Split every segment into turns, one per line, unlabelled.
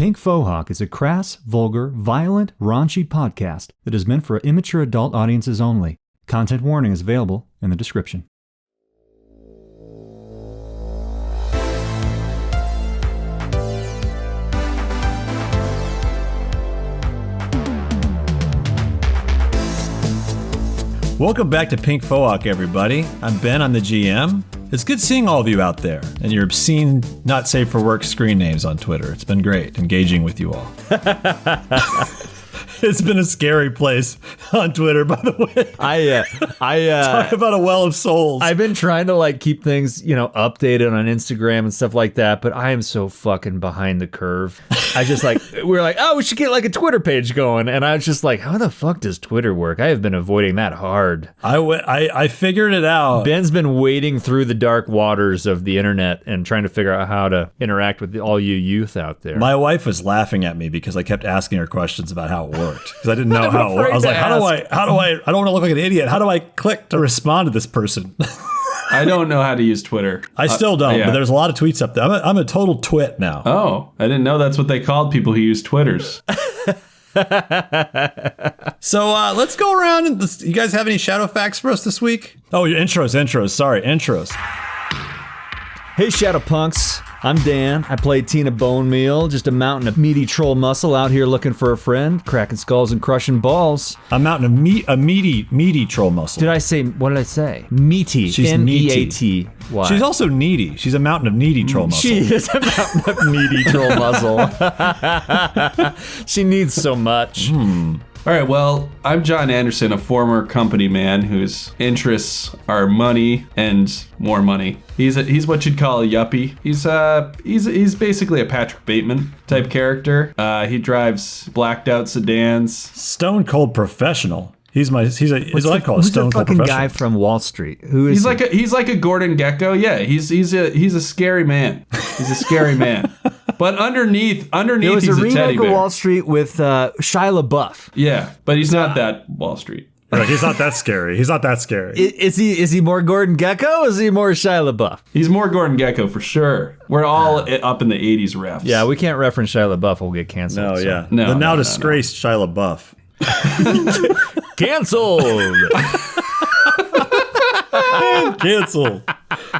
Pink Fohawk is a crass, vulgar, violent, raunchy podcast that is meant for immature adult audiences only. Content warning is available in the description.
Welcome back to Pink Fohawk, everybody. I'm Ben, I'm the GM. It's good seeing all of you out there and your obscene, not safe for work screen names on Twitter. It's been great engaging with you all. It's been a scary place on Twitter, by the way. Talk about a well of souls.
I've been trying to keep things, updated on Instagram and stuff like that, but I am so fucking behind the curve. I just we should get a Twitter page going, and I was just like, how the fuck does Twitter work? I have been avoiding that hard.
I figured it out.
Ben's been wading through the dark waters of the internet and trying to figure out how to interact with all you youth out there.
My wife was laughing at me because I kept asking her questions about how it worked. Because I didn't know how it worked. I was like, how do I don't want to look like an idiot. How do I click to respond to this person?
I don't know how to use Twitter.
I still don't, but there's a lot of tweets up there. I'm a total twit now.
Oh, I didn't know that's what they called people who use Twitters.
So let's go around and you guys have any shadow facts for us this week? Oh, your intros. Sorry, intros.
Hey, Shadow Punks. I'm Dan. I play Tina Bone Meal, just a mountain of meaty troll muscle out here looking for a friend, cracking skulls and crushing balls.
A mountain of meaty troll muscle.
What did I say? Meaty.
She's
M-E-A-T.
Why? She's also needy. She's a mountain of needy troll muscle.
She is a mountain of meaty troll muscle. She needs so much.
All right, well, I'm John Anderson, a former company man whose interests are money and more money. He's what you'd call a yuppie. He's basically a Patrick Bateman type character. He drives blacked out sedans.
Stone cold professional. He's what I call a stone cold
fucking
professional.
guy from Wall Street? Who is
he's like a Gordon Gekko. Yeah, he's a scary man. He's a scary man. But underneath he's a teddy bear.
It was a remake of Wall Street with Shia LaBeouf.
Yeah, but he's not that Wall Street.
Like, he's not that scary.
Is he more Gordon Gekko or is he more Shia LaBeouf?
He's more Gordon Gekko for sure. We're all up in the 80s refs.
Yeah, we can't reference Shia LaBeouf. We'll get canceled.
No,
so.
yeah. The now disgraced Shia LaBeouf.
Canceled.
Canceled.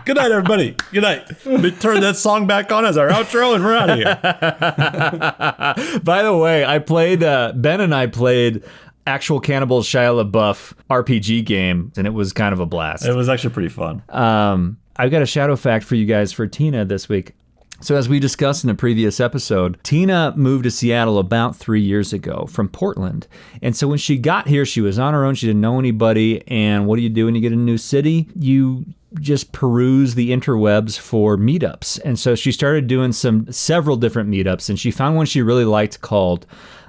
Good night, everybody. Good night. We turn that song back on as our outro, and we're out of here.
By the way, Ben and I played Actual Cannibals Shia LaBeouf RPG game, and it was kind of a blast.
It was actually pretty fun.
I've got a shadow fact for you guys for Tina this week. So as we discussed in a previous episode, Tina moved to Seattle about 3 years ago from Portland. And so when she got here, she was on her own. She didn't know anybody. And what do you do when you get in a new city? You just peruse the interwebs for meetups. And so she started doing several different meetups. And she found one she really liked called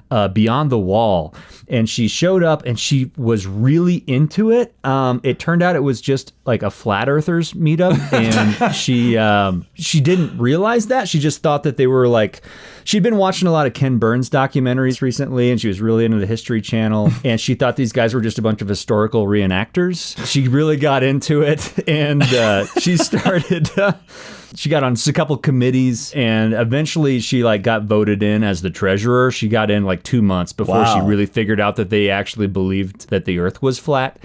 Beyond the Wall, and she showed up and she was really into it. It turned out it was just like a flat earthers meetup, and she didn't realize that. She just thought that they were she'd been watching a lot of Ken Burns documentaries recently, and she was really into the History Channel, and she thought these guys were just a bunch of historical reenactors. She really got into it, and she started... She got on just a couple committees, and eventually she got voted in as the treasurer. She got in 2 months before she really figured out that they actually believed that the earth was flat.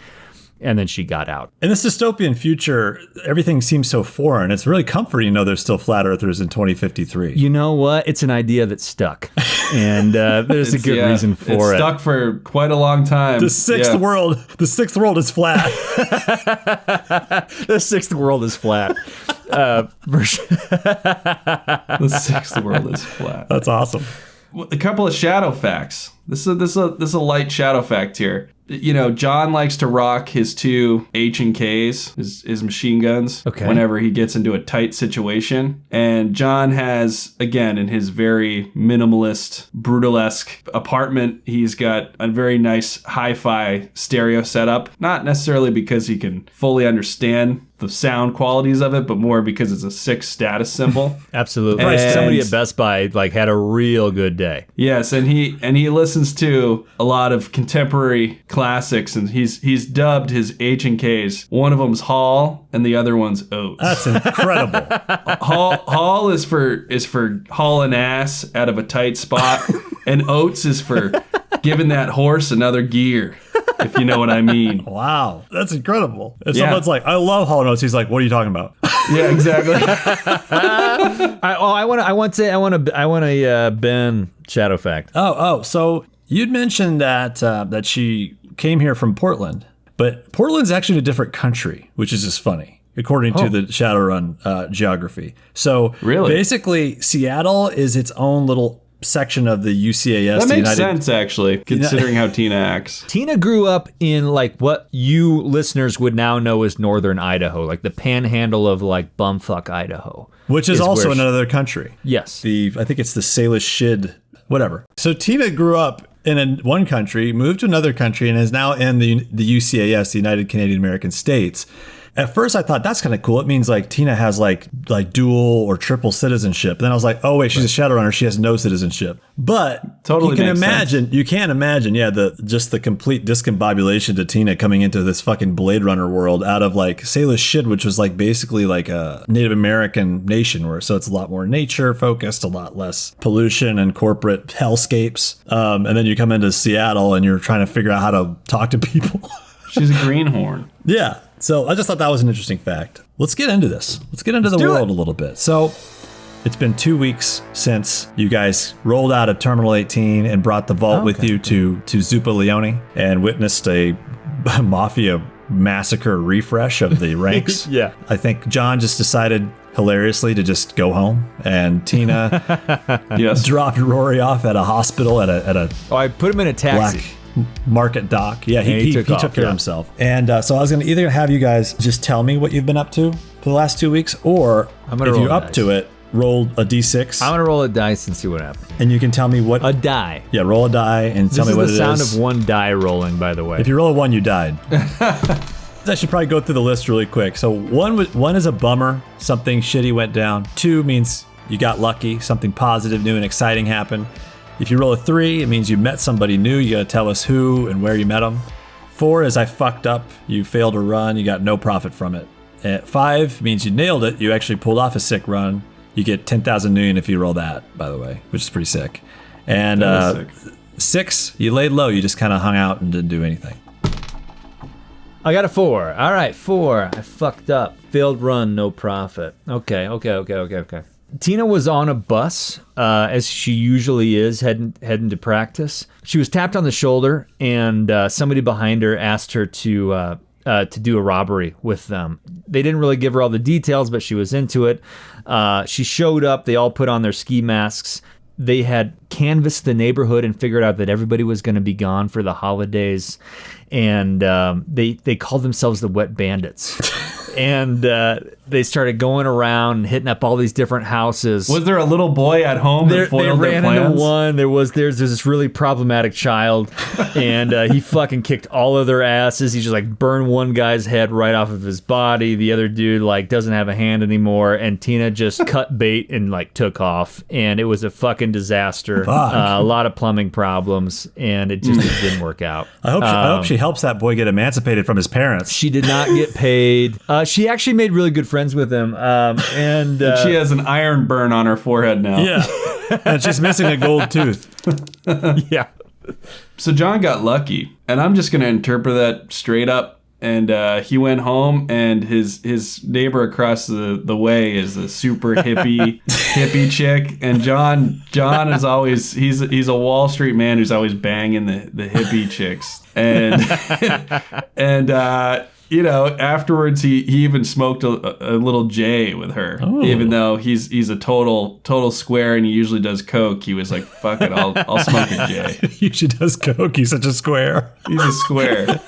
And then she got out.
In this dystopian future, everything seems so foreign. It's really comforting to know there's still flat earthers in 2053.
You know what? It's an idea that stuck. And there's a good reason for it.
It's stuck for quite a long time.
The sixth world is flat.
The sixth world is flat.
The sixth world is flat.
That's awesome.
A couple of shadow facts. This is a light shadow fact here. John likes to rock his 2 H&Ks, his machine guns, whenever he gets into a tight situation. And John has, again, in his very minimalist, brutalesque apartment, he's got a very nice hi-fi stereo setup. Not necessarily because he can fully understand the sound qualities of it, but more because it's a 6 status symbol.
Absolutely.
And
somebody at Best Buy like had a real good day.
Yes, and he listens to a lot of contemporary classics, and he's dubbed his H and K's. One of them's Hall, and the other one's Oats.
That's incredible.
Hall is for hauling ass out of a tight spot, and Oats is for giving that horse another gear. If you know what I mean.
Wow, that's incredible. If someone's like, I love Hall & Oates, he's like, what are you talking about?
Yeah, exactly.
I want a Ben shadow fact.
So you'd mentioned that she came here from Portland, but Portland's actually a different country, which is just funny, according to the Shadowrun geography. So basically, Seattle is its own little section of the UCAS.
That makes sense, actually, considering how Tina acts.
Tina grew up in like what you listeners would now know as northern Idaho, like the panhandle of like bumfuck Idaho.
Which is also another country.
Yes.
I think it's the Salish Shid, whatever. So Tina grew up in one country, moved to another country, and is now in the UCAS, the United Canadian American States. At first, I thought that's kind of cool. It means like Tina has like dual or triple citizenship. Then I was like, oh wait, she's a Shadowrunner. She has no citizenship. But
totally
you can't imagine, the complete discombobulation to Tina coming into this fucking Blade Runner world out of like Salish Shid, which was like basically like a Native American nation, so it's a lot more nature focused, a lot less pollution and corporate hellscapes. And then you come into Seattle and you're trying to figure out how to talk to people.
She's a greenhorn.
Yeah. So I just thought that was an interesting fact. Let's get into this. Let's get into the world a little bit. So it's been 2 weeks since you guys rolled out of Terminal 18 and brought the vault with you to Zupa Leone and witnessed a mafia massacre refresh of the ranks.
Yeah.
I think John just decided hilariously to just go home, and Tina dropped Rory off at a hospital at a
I put him in a taxi.
Black market dock. Yeah, he took care of himself. And so I was going to either have you guys just tell me what you've been up to for the last 2 weeks, or if you're up to it, roll a d6.
I'm going to roll a dice and see what happens.
And you can tell me what...
A die.
Yeah, roll a die and tell me what it is.
This is the sound of one die rolling, by the way.
If you roll a 1, you died. I should probably go through the list really quick. So one is a bummer. Something shitty went down. 2 means you got lucky. Something positive, new, and exciting happened. If you roll a 3, it means you met somebody new. You got to tell us who and where you met them. 4 is I fucked up. You failed a run. You got no profit from it. 5 means you nailed it. You actually pulled off a sick run. You get 10,000 million if you roll that, by the way, which is pretty sick. And 6, you laid low. You just kind of hung out and didn't do anything.
I got a 4. All right, 4. I fucked up. Failed run, no profit. Okay. Tina was on a bus, as she usually is, heading to practice. She was tapped on the shoulder, and somebody behind her asked her to do a robbery with them. They didn't really give her all the details, but she was into it. She showed up. They all put on their ski masks. They had canvassed the neighborhood and figured out that everybody was going to be gone for the holidays, and they called themselves the Wet Bandits. And they started going around and hitting up all these different houses.
Was there a little boy at home that foiled their plans? They ran into
one. There's this really problematic child, and he fucking kicked all of their asses. He just like burned one guy's head right off of his body. The other dude like doesn't have a hand anymore, and Tina just cut bait and like took off, and it was a fucking disaster. A lot of plumbing problems, and it just didn't work out.
I hope she helps that boy get emancipated from his parents.
She did not get paid. She actually made really good friends with him, and
she has an iron burn on her forehead now.
Yeah, and she's missing a gold tooth.
Yeah.
So John got lucky, and I'm just going to interpret that straight up. And he went home, and his neighbor across the way is a super hippie chick. And John is always he's a Wall Street man who's always banging the hippie chicks. And afterwards he even smoked a little J with her. Oh. Even though he's a total square and he usually does coke. He was like, fuck it, I'll smoke a J.
He usually does coke. He's such a square.
He's a square.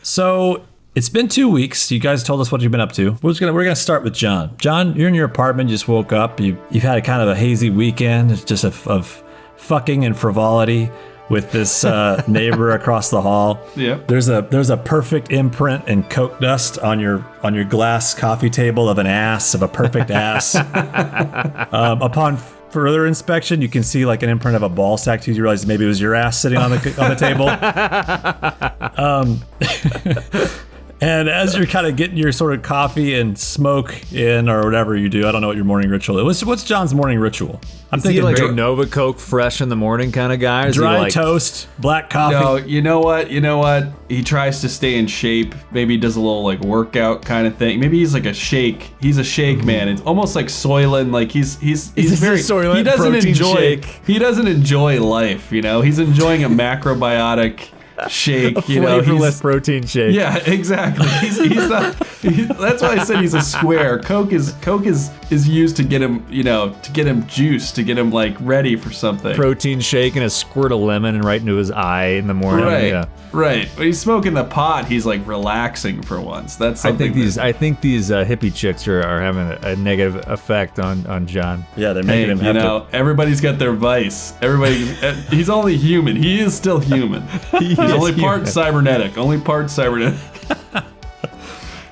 So it's been 2 weeks. You guys told us what you've been up to. We're gonna start with John. John, you're in your apartment. You just woke up. You've had a kind of a hazy weekend. It's just of fucking and frivolity with this neighbor across the hall.
Yep.
There's a perfect imprint and coke dust on your glass coffee table of a perfect ass. Upon further inspection, you can see like an imprint of a ball sack too. You realize maybe it was your ass sitting on the table. And as you're kind of getting your sort of coffee and smoke in or whatever you do, I don't know what your morning ritual is. What's John's morning ritual? I'm thinking
like a Nova Coke fresh in the morning kind of guy.
Dry toast, black coffee.
No, you know what? He tries to stay in shape. Maybe he does a little like workout kind of thing. Maybe he's like a shake. He's a shake man. It's almost like Soylent. Like he's very
Soylent
he doesn't
protein
enjoy
shake.
He doesn't enjoy life. He's enjoying a macrobiotic shake.
Flavorless protein shake.
Yeah, exactly. He's not. That's why I said he's a square. Coke is used to get him, juiced, to get him like ready for something.
Protein shake and a squirt of lemon and right into his eye in the morning.
Right.
Yeah.
Right. When he's smoking the pot, he's like relaxing for once. That's something.
I think these hippie chicks are having a negative effect on John.
Yeah, they're making him have to.
Everybody's got their vice. He's only human. He is still human. He's only part cybernetic.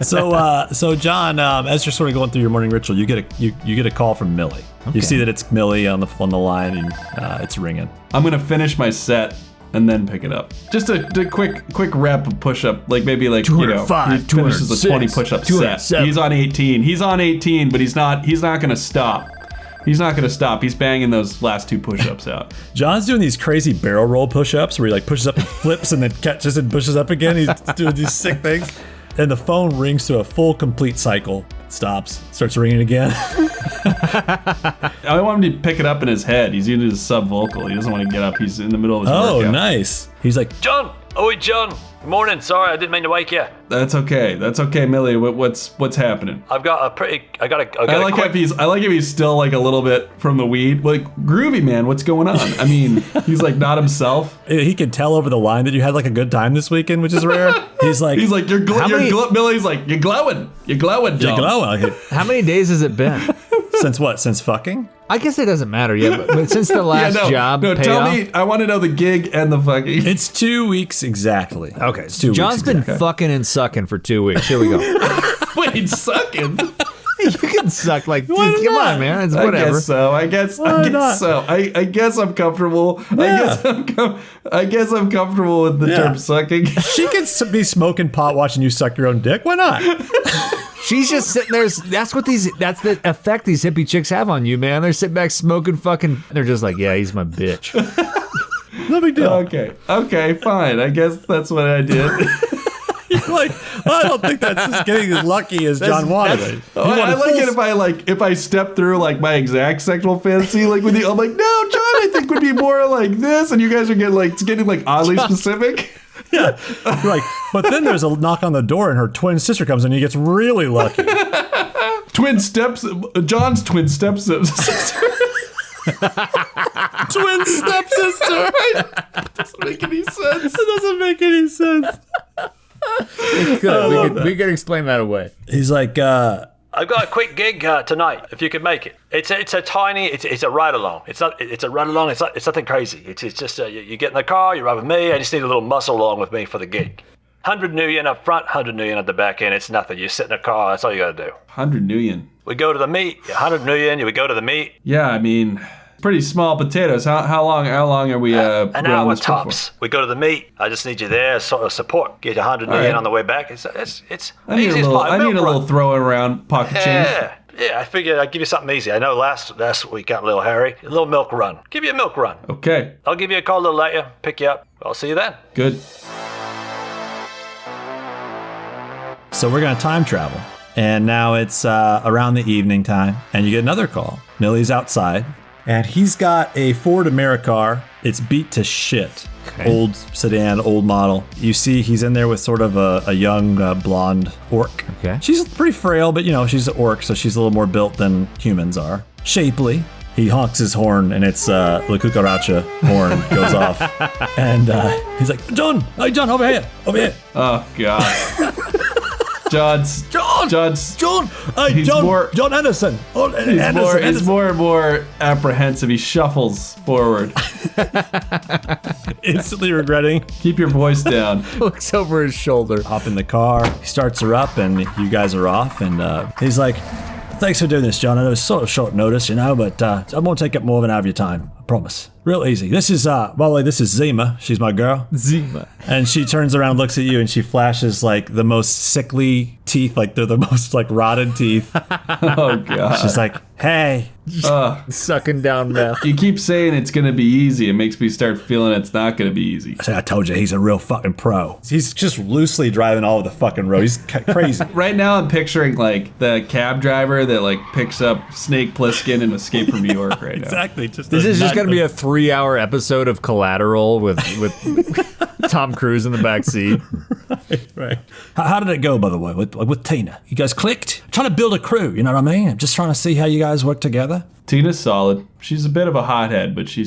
So John, as you're sort of going through your morning ritual, you get a call from Millie. Okay. You see that it's Millie on the line, and it's ringing.
I'm gonna finish my set and then pick it up. Just a quick rep of push-up, like maybe like
205,
he finishes the 20 push-up set. He's on 18, but he's not gonna stop. He's not gonna stop. He's banging those last 2 push-ups out.
John's doing these crazy barrel roll push-ups where he like pushes up and flips and then catches and pushes up again. He's doing these sick things. And the phone rings to a full complete cycle. Stops. Starts ringing again.
I want him to pick it up in his head. He's using his sub-vocal. He doesn't want to get up. He's in the middle of his workout.
Oh, nice. He's like,
John! Oh, wait, John! Good morning. Sorry, I didn't mean to wake you.
That's okay, Millie. What's happening?
I like
if he's still like a little bit from the weed. Like, groovy, man, what's going on? I mean, he's like not himself.
He can tell over the line that you had like a good time this weekend, which is rare. He's like,
you're Millie's like, you're glowing, John.
You're glowing.
How many days has it been?
Since what? Since fucking?
I guess it doesn't matter yet, but since the last job payoff.
Tell me, I want to know the gig and the fucking.
It's 2 weeks exactly.
Okay,
it's 2 weeks.
John's been fucking and sucking for 2 weeks. Here we go.
Wait, sucking?
You can suck like, come on, man. It's whatever.
I guess so. I guess I'm comfortable.
Yeah.
I guess I'm comfortable with the term sucking.
She can be smoking pot watching you suck your own dick. Why not?
She's just sitting there. That's the effect these hippie chicks have on you, man. They're sitting back smoking fucking. They're just like, yeah, he's my bitch.
No big deal.
Okay, fine. I guess that's what I did.
Like, I don't think that's just getting as lucky as John wanted it.
I like it if I step through like my exact sexual fantasy, like with you. I'm like, no, John, I think would be more like this, and you guys are getting like oddly specific.
Yeah, like, but then there's a knock on the door, and her twin sister comes in, and he gets really lucky.
John's twin stepsister.
Twin stepsister.
Doesn't make any sense.
It doesn't make any sense.
We could explain that away.
He's like,
I've got a quick gig tonight, if you could make it. It's a ride-along. It's a ride-along. It's nothing crazy. It's just, you get in the car, you ride with me, I just need a little muscle along with me for the gig. 100 New Yen up front, 100 New Yen at the back end. It's nothing. You sit in a car, that's all you gotta do.
100 New Yen.
We go to the meet, 100 New Yen, we go to the meet.
Yeah, I mean, pretty small potatoes. How long are we
an hour tops. We go to the meet. I just need you there, sort of support. Get 100 New Yen on the way back. It's
I need
easy.
I need a little throwing around pocket change.
Yeah, I figured I'd give you something easy. I know last week got a little hairy. A little milk run. Give you a milk run.
Okay.
I'll give you a call a little later, pick you up. I'll see you then.
Good.
so we're going to time travel. And now it's around the evening time, and you get another call. Millie's outside, and he's got a Ford Americar. It's beat to shit. Okay. Old sedan, old model. You see he's in there with sort of a young blonde orc.
Okay.
She's pretty frail, but she's an orc, so she's a little more built than humans are. Shapely. He honks his horn, and it's the cucaracha horn goes off. And he's like, John, over here.
Oh, God. John,
John, hey, John Anderson.
He's more and more apprehensive. He shuffles forward.
Instantly regretting.
Keep your voice down.
Looks over his shoulder.
Hop in the car. He starts her up, and you guys are off. And he's like, thanks for doing this, John. I know it's sort of short notice, but I won't take up more of an hour of your time. I promise. Real easy. This is, by the way, this is Zima. She's my girl.
Zima.
And she turns around, looks at you, and she flashes like the most sickly teeth, like they're the most like rotted teeth.
Oh God.
She's like, hey.
Sucking down meth.
You keep saying it's going to be easy. It makes me start feeling it's not going to be easy.
I told you, he's a real fucking pro. He's just loosely driving all over the fucking road. He's crazy.
Right now I'm picturing like the cab driver that like picks up Snake Plissken in Escape from New York right now.
Exactly.
This is just going to be a 3-hour episode of Collateral with Tom Cruise in the back seat.
Right. How did it go, by the way, with Tina? You guys clicked? I'm trying to build a crew, you know what I mean? I'm just trying to see how you guys work together.
Tina's solid. She's a bit of a hothead, but she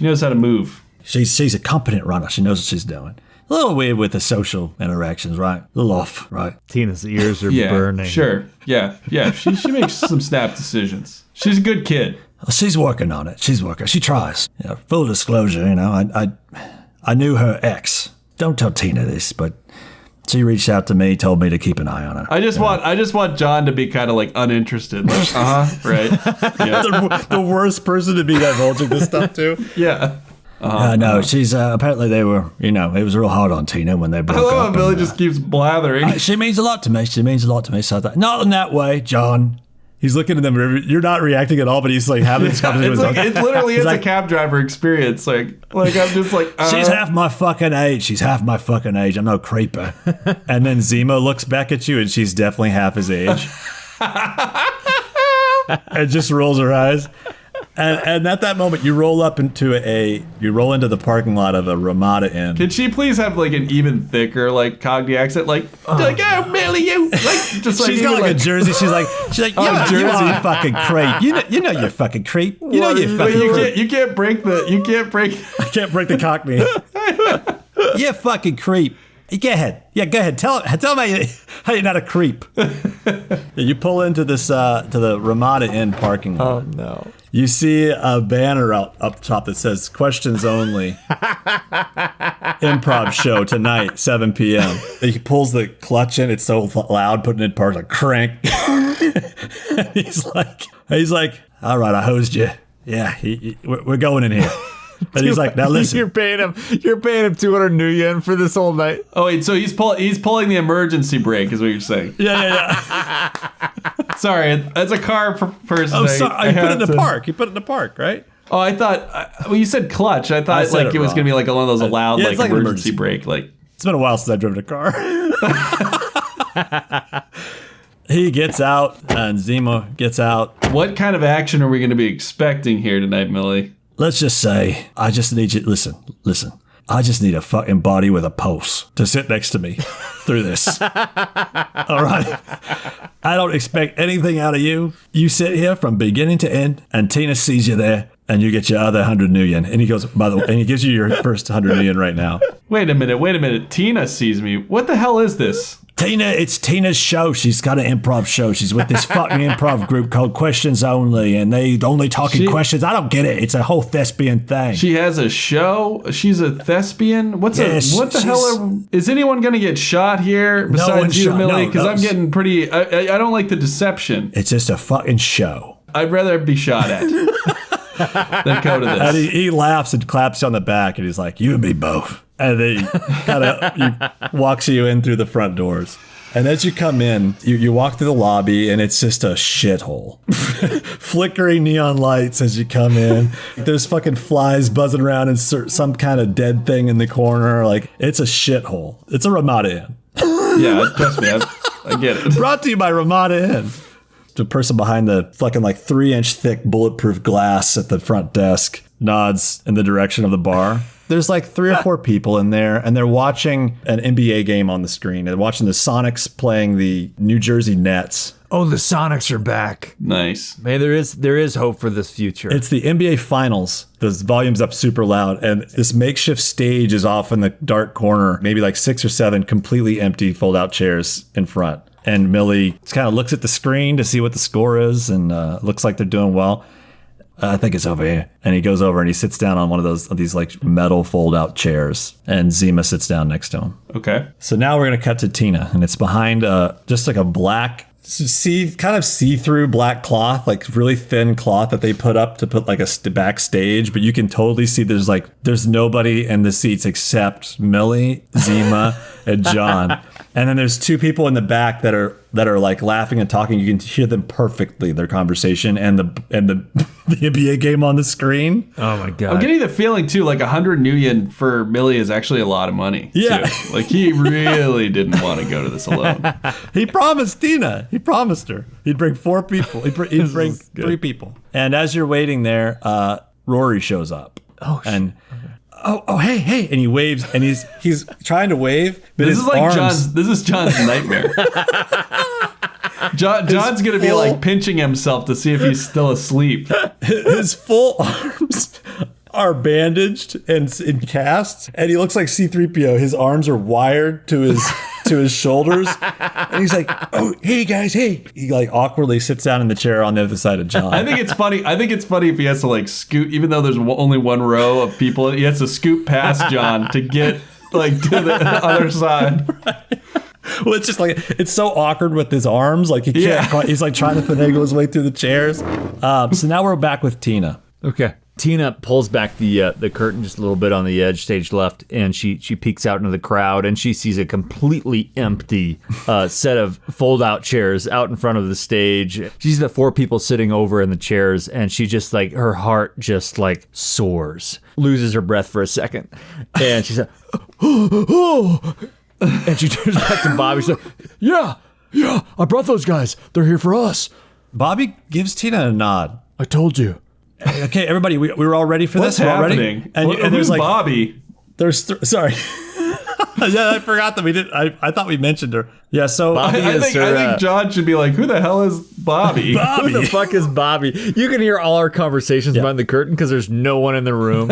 knows how to move.
She's a competent runner. She knows what she's doing. A little weird with the social interactions, right? A little off, right?
Tina's ears are burning.
Sure. Yeah. She makes some snap decisions. She's a good kid.
She's working on it. She tries. Full disclosure, I knew her ex. Don't tell Tina this, but she reached out to me, told me to keep an eye on her.
I just want John to be kind of like uninterested. Like, right. Yeah.
The worst person to be divulging this stuff to.
Yeah.
No, she's apparently they were, it was real hard on Tina when they broke up.
I love how Millie just keeps blathering.
She means a lot to me. So I thought, not in that way, John. He's looking at them. You're not reacting at all, but he's like having this conversation.
It literally is like, a cab driver experience. Like I'm just like,
she's half my fucking age. I'm no creeper. And then Zemo looks back at you, and she's definitely half his age. And just rolls her eyes. And at that moment, you roll into the parking lot of a Ramada Inn.
Can she please have like an even thicker like Cockney accent, like oh Millie, you like just like
she's got like a Jersey. She's like Jersey, you fucking creep. You know you're fucking creep. You know you're fucking creep.
You can't break.
I can't break the Cockney. You fucking creep. Go ahead. Tell me how you're not a creep. You pull into this to the Ramada Inn parking lot.
Oh no.
You see a banner up top that says "Questions Only." Improv show tonight, 7 p.m. He pulls the clutch in. It's so loud, putting it in park like crank. he's like, all right, I hosed you. Yeah, we're going in here. And he's like, now listen.
You're paying him 200 new yen for this whole night.
Oh wait, so he's pulling the emergency brake, is what you're saying?
Yeah.
Sorry, as a car person.
Oh, sorry. You put it in the park. You put it in the park, right?
Oh, I thought. Well, you said clutch. I thought it was gonna be like one of those loud like emergency brake. Like
it's been a while since I've driven a car. He gets out, and Zemo gets out.
What kind of action are we going to be expecting here tonight, Millie?
Let's just say, I just need you. Listen. I just need a fucking body with a pulse to sit next to me through this. All right. I don't expect anything out of you. You sit here from beginning to end, and Tina sees you there, and you get your other 100 new yen. And he goes, by the way, and he gives you your first 100 new yen right now.
Wait a minute. Tina sees me. What the hell is this?
It's Tina's show. She's got an improv show. She's with this fucking improv group called Questions Only, and they only talk in questions. I don't get it. It's a whole thespian thing.
She has a show? She's a thespian? What the hell? Is anyone going to get shot here besides you, Millie? Because I'm getting pretty... I don't like the deception.
It's just a fucking show.
I'd rather be shot at than go to this.
And he laughs and claps you on the back, and he's like, you and me both. And then he walks you in through the front doors. And as you come in, you walk through the lobby, and it's just a shithole. Flickering neon lights as you come in. There's fucking flies buzzing around and some kind of dead thing in the corner. Like, it's a shithole. It's a Ramada Inn.
Yeah, trust me, I get it.
Brought to you by Ramada Inn. The person behind the fucking 3-inch thick bulletproof glass at the front desk nods in the direction of the bar. There's 3 or 4 people in there, and they're watching an NBA game on the screen. They're watching the Sonics playing the New Jersey Nets.
Oh, the Sonics are back.
Nice.
Man, there is hope for this future.
It's the NBA Finals. The volume's up super loud, and this makeshift stage is off in the dark corner, maybe 6 or 7 completely empty fold-out chairs in front. And Millie kind of looks at the screen to see what the score is, and looks like they're doing well. I think it's over here. And he goes over and he sits down on one of these like metal fold-out chairs, and Zima sits down next to him.
Okay.
So now we're gonna cut to Tina, and it's behind just like a black, kind of see-through black cloth, like really thin cloth that they put up to put like a backstage, but you can totally see there's nobody in the seats except Millie, Zima, and John. And then there's two people in the back that are like laughing and talking. You can hear them perfectly, their conversation, and the NBA game on the screen.
Oh my god!
I'm getting the feeling too, like 100 Nuyen for Millie is actually a lot of money.
Yeah,
too. Like he really didn't want to go to this alone.
He promised Tina. He promised her he'd bring 4 people. He'd bring 3 people. And as you're waiting there, Rory shows up.
Oh,
and. Oh, hey, and he waves, and he's trying to wave, but
this
his
is like
arms...
This is John's nightmare. John's gonna be like pinching himself to see if he's still asleep.
His full arms are bandaged and in casts, and he looks like C-3PO. His arms are wired to his shoulders, and he's like, "Oh, hey guys, hey!" He like awkwardly sits down in the chair on the other side of John.
I think it's funny if he has to like scoot, even though there's only one row of people, he has to scoot past John to get like to the other side.
Right. Well, it's just like, it's so awkward with his arms, like he can't. He's like trying to finagle his way through the chairs. So now we're back with Tina.
Okay. Tina pulls back the curtain just a little bit on the edge, stage left, and she peeks out into the crowd, and she sees a completely empty set of fold-out chairs out in front of the stage. She sees the 4 people sitting over in the chairs, and she just like, her heart just like soars, loses her breath for a second, and she's like, oh. And she turns back to Bobby. She's like, yeah, I brought those guys. They're here for us.
Bobby gives Tina a nod.
I told you.
Okay, everybody, we were all ready for
What's
this. We're all
happening?
ready. And
Who's
there's like
Bobby?
There's sorry. Yeah, I forgot that we did. I thought we mentioned her. Yeah, so
I think John should be like, who the hell is Bobby?
Who the fuck is Bobby? You can hear all our conversations behind the curtain because there's no one in the room.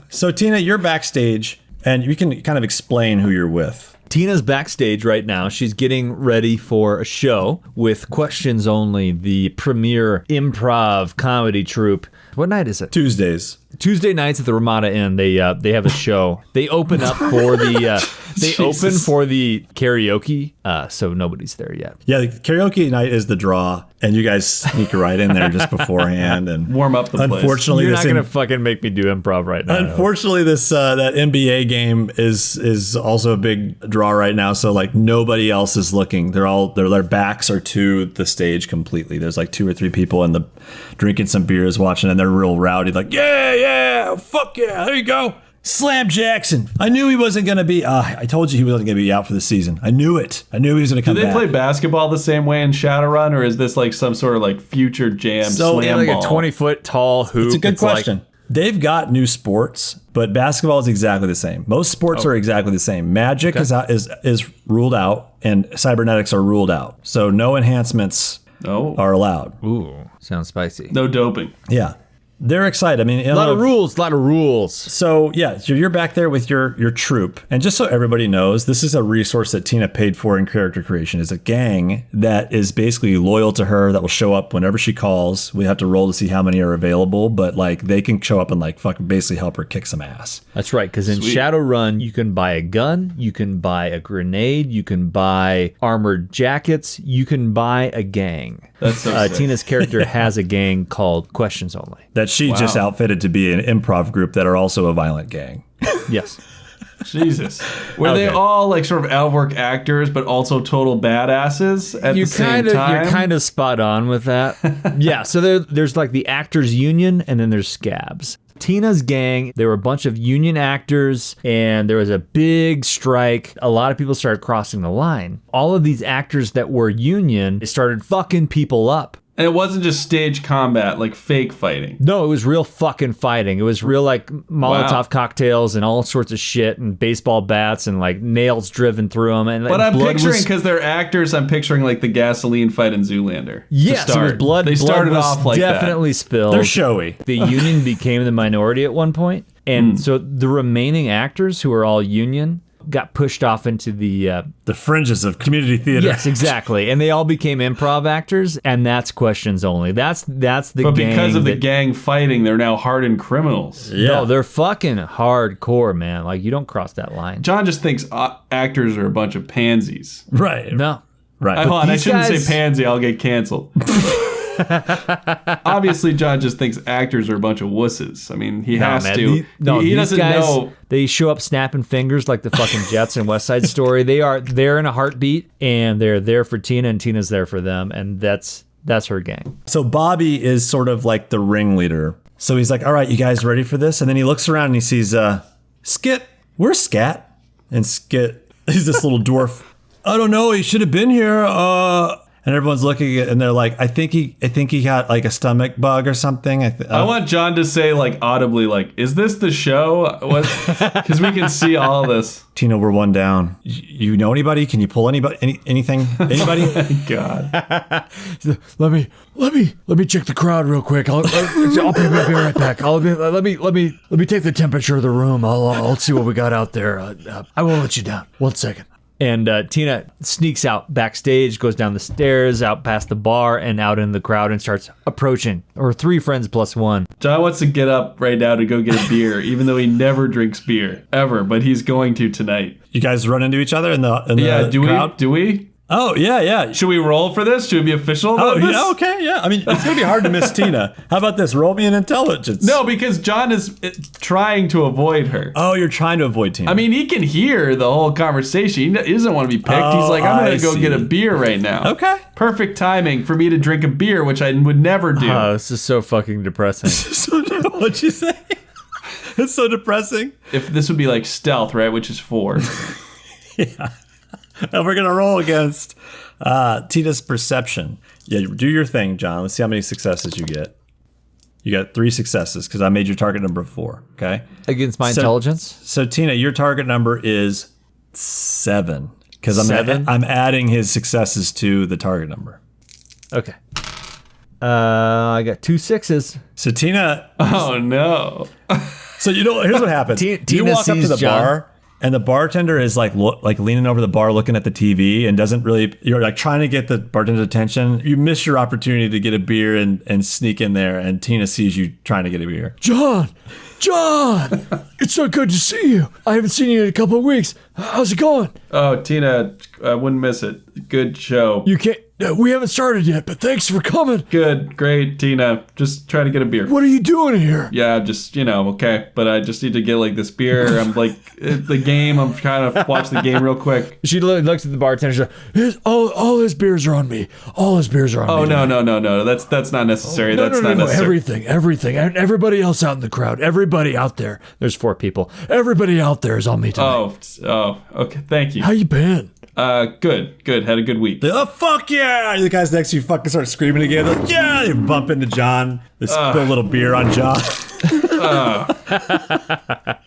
So Tina, you're backstage, and you can kind of explain who you're with.
Tina's backstage right now. She's getting ready for a show with Questions Only, the premier improv comedy troupe. What night is it? Tuesday nights at the Ramada Inn. They have a show. They open up for the for the karaoke. So nobody's there yet.
Yeah, the karaoke night is the draw, and you guys sneak right in there just beforehand and
warm up the place.
Unfortunately,
you're not gonna fucking make me do improv right now.
Unfortunately, this that NBA game is also a big draw right now. So like nobody else is looking. Their backs are to the stage completely. There's like 2 or 3 people in the drinking some beers, watching, and they're real rowdy. Like yeah, fuck yeah, there you go. Slam Jackson. I knew he wasn't going to be... I told you he wasn't going to be out for the season. I knew it. I knew he was going to come back.
Do they play basketball the same way in Shadowrun, or is this like some sort of like future jam slam
like
ball?
A 20-foot tall hoop.
It's a good question. They've got new sports, but basketball is exactly the same. Most sports are exactly the same. Magic is ruled out, and cybernetics are ruled out. So no enhancements are allowed.
Ooh, sounds spicy.
No doping.
Yeah. They're excited. I mean,
a lot of rules.
So yeah, so you're back there with your troupe, and just so everybody knows, this is a resource that Tina paid for in character creation. Is a gang that is basically loyal to her, that will show up whenever she calls. We have to roll to see how many are available, but like they can show up and like fucking basically help her kick some ass.
That's right, because in Shadowrun, you can buy a gun, you can buy a grenade, you can buy armored jackets, you can buy a gang.
That's so sick.
Tina's character has a gang called Questions Only.
That she just outfitted to be an improv group that are also a violent gang.
Yes.
Jesus. Were they all like sort of out-of-work actors, but also total badasses at the same time?
You're kind of spot on with that. Yeah, so there's like the actors union, and then there's scabs. Tina's gang, there were a bunch of union actors, and there was a big strike. A lot of people started crossing the line. All of these actors that were union, they started fucking people up.
And it wasn't just stage combat, like fake fighting.
No, it was real fucking fighting. It was real like Molotov cocktails and all sorts of shit and baseball bats and like nails driven through them. And
but I'm picturing, because they're actors, I'm picturing like the gasoline fight in Zoolander.
Yes, it was blood.
They started off like that.
Definitely spilled.
They're showy.
The union became the minority at one point. And so the remaining actors who are all union, got pushed off into the
fringes of community theater.
Yes, exactly. And they all became improv actors, and that's questions only. That's the
But
gang
because of the gang fighting, they're now hardened criminals.
Yeah.
No, they're fucking hardcore, man. Like, you don't cross that line.
John just thinks actors are a bunch of pansies.
Right.
No.
Right.
Hold on, I
these
shouldn't
guys-
say pansy. I'll get canceled. Obviously, John just thinks actors are a bunch of wusses. I mean, he has
man,
to. He
these
doesn't
guys,
know.
They show up snapping fingers like the fucking Jets in West Side Story. They're in a heartbeat, and they're there for Tina, and Tina's there for them, and that's her gang.
So Bobby is sort of like the ringleader. So he's like, all right, you guys ready for this? And then he looks around and he sees Skit. Where's Scat? And Skit, he's this little dwarf. I don't know. He should have been here. And everyone's looking at it and they're like, I think he got like a stomach bug or something.
I want John to say like audibly, like, "Is this the show?" Because we can see all this.
Tina, we're one down. You know anybody? Can you pull anybody? Anything? Anybody?
God.
Let me check the crowd real quick. I'll be right back. Let me take the temperature of the room. I'll see what we got out there. I won't let you down. 1 second. And Tina sneaks out backstage, goes down the stairs, out past the bar, and out in the crowd and starts approaching her 3 friends plus 1.
John wants to get up right now to go get a beer, even though he never drinks beer ever, but he's going to tonight.
You guys run into each other in the crowd?
Do we?
Oh, yeah.
Should we roll for this? Should we be official
Oh,
about this?
yeah, okay, yeah. I mean, it's going to be hard to miss Tina. How about this? Roll me an intelligence.
No, because John is trying to avoid her.
Oh, you're trying to avoid Tina.
I mean, he can hear the whole conversation. He doesn't want to be picked. He's like, I'm going to go get a beer right now.
Okay.
Perfect timing for me to drink a beer, which I would never do.
Oh, this is so fucking depressing.
What'd you say? It's so depressing.
If this would be like stealth, right, which is 4.
Yeah. And we're going to roll against Tina's perception. Yeah, do your thing, John. Let's see how many successes you get. You got 3 successes because I made your target number 4, okay?
Against my intelligence?
So, Tina, your target number is 7 because I'm adding his successes to the target number.
Okay. I got 2 6s.
So, Tina...
Oh, no.
So, here's what happens.
Tina
you walk up to the
John.
bar... And the bartender is like leaning over the bar looking at the TV and doesn't really, you're like trying to get the bartender's attention. You miss your opportunity to get a beer and sneak in there, and Tina sees you trying to get a beer.
John, it's so good to see you. I haven't seen you in a couple of weeks. How's it going?
Oh, Tina, I wouldn't miss it. Good show.
You can't, we haven't started yet, but thanks for coming.
Good, great, Tina. Just trying to get a beer.
What are you doing here?
Yeah, just, okay. But I just need to get like this beer. I'm like, the game. I'm trying to watch the game real quick.
She looks at the bartender. She's like, all his beers are on me. All his beers are on me.
Oh, no. That's not necessary.
No,
That's not necessary.
Everything. And everybody else out in the crowd. Everybody out there. There's 4 people. Everybody out there is on me tonight.
Oh, okay. Thank you.
How you been?
Good. Had a good week.
Oh, fuck yeah! The guys next to you fucking start screaming again. They're like, yeah! They bump into John. They spill a little beer on John.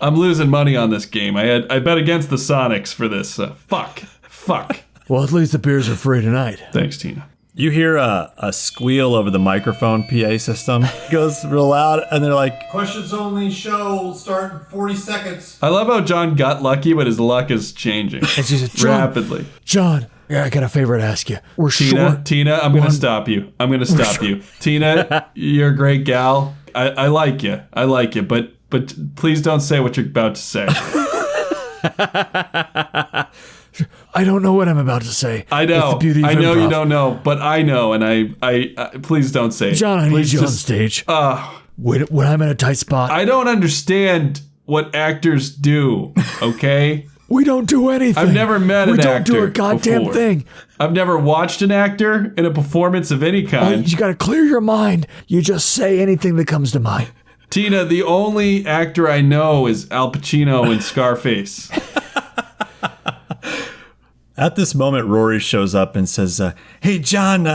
I'm losing money on this game. I bet against the Sonics for this. Fuck.
Well, at least the beers are free tonight.
Thanks, Tina.
You hear a squeal over the microphone PA system. It goes real loud, and they're like, questions only show will start in 40 seconds.
I love how John got lucky, but his luck is changing
And she said,
rapidly.
John, I got a favor to ask you. We're short.
Tina, I'm going to stop you. Tina, you're a great gal. I like you. But please don't say what you're about to say.
I don't know what I'm about to say.
I know.
That's the beauty of
I know
improv.
you don't know, but I know, and I please don't say it.
John, I
Please
need you on stage. When I'm in a tight spot.
I don't understand what actors do, okay?
We don't do anything.
I've never met an actor.
We don't do a goddamn
before.
thing.
I've never watched an actor in a performance of any kind.
You got to clear your mind. You just say anything that comes to mind.
Tina, the only actor I know is Al Pacino in Scarface.
At this moment, Rory shows up and says, hey, John,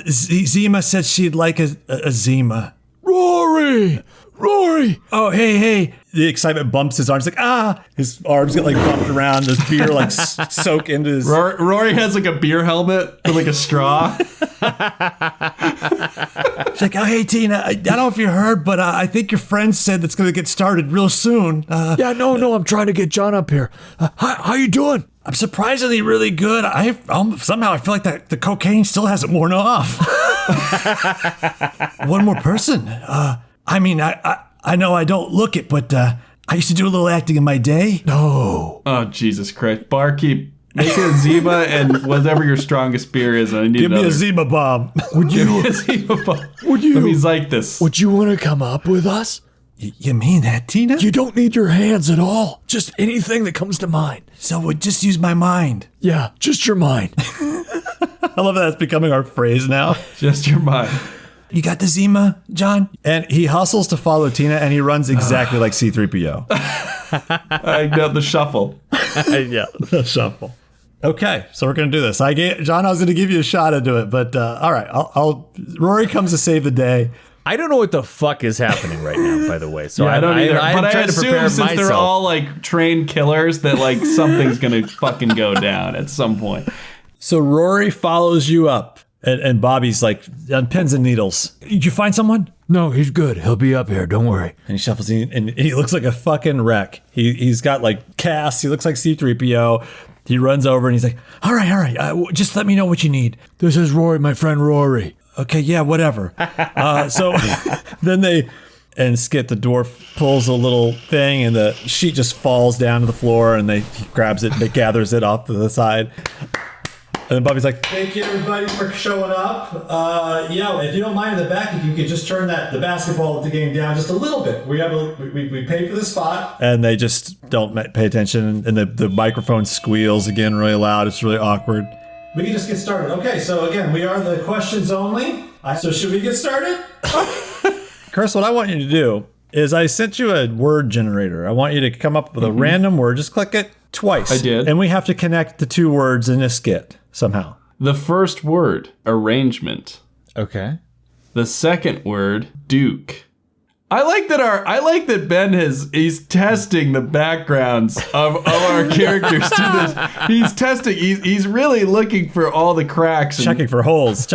Zima said she'd like a Zima.
Rory! Rory!
Oh, hey. The excitement bumps his arms. His arms get like bumped around. The beer like soak into his...
Rory has like a beer helmet with like a straw.
She's like, oh, hey, Tina, I don't know if you heard, but I think your friend said that's going to get started real soon.
Yeah, no, I'm trying to get John up here. How you doing?
I'm surprisingly really good. Somehow I feel like the cocaine still hasn't worn off. One more person. I know I don't look it, but I used to do a little acting in my day.
No.
Oh, Jesus Christ. Barkeep, make a Zima and whatever your strongest beer is. I need
Give me
another.
a Zima bomb.
Would
Give me
you
a Zima bomb.
Would you
Let me like this.
Would you want to come up with us?
You mean that, Tina?
You don't need your hands at all. Just anything that comes to mind.
So we'll just use my mind.
Yeah, just your mind.
I love that that's becoming our phrase now.
Just your mind.
You got the Zima, John? And he hustles to follow Tina, and he runs exactly like C-3PO.
I know the shuffle.
Yeah, the shuffle. Okay, so we're going to do this. John, I was going to give you a shot into it, but all right. Rory comes to save the day.
I don't know what the fuck is happening right now, by the way. So
I don't either. But I
trying to prepare
assume since they're
myself.
all like trained killers that like something's going to fucking go down at some point.
So Rory follows you up, and Bobby's like on pins and needles. Did you find someone?
No, he's good. He'll be up here. Don't worry.
And he shuffles in, and he looks like a fucking wreck. He's got like casts. He looks like C-3PO. He runs over and he's like, all right. Just let me know what you need.
This is Rory, my friend Rory.
Okay, yeah, whatever. So then Skit, the dwarf, pulls a little thing and the sheet just falls down to the floor and he grabs it and he gathers it off to the side. And then Bobby's like, thank you everybody for showing up. Yeah, if you don't mind in the back, if you could just turn the basketball of the game down just a little bit. We paid for the spot. And they just don't pay attention, and the microphone squeals again really loud. It's really awkward. We can just get started. Okay, so again, we are the questions only. So should we get started? Chris, what I want you to do is I sent you a word generator. I want you to come up with a random word. Just click it twice.
I did.
And we have to connect the two words in a skit somehow.
The first word, arrangement.
Okay.
The second word, Duke. I like that Ben he's testing the backgrounds of our characters to this. He's testing. He's really looking for all the cracks.
Checking for holes.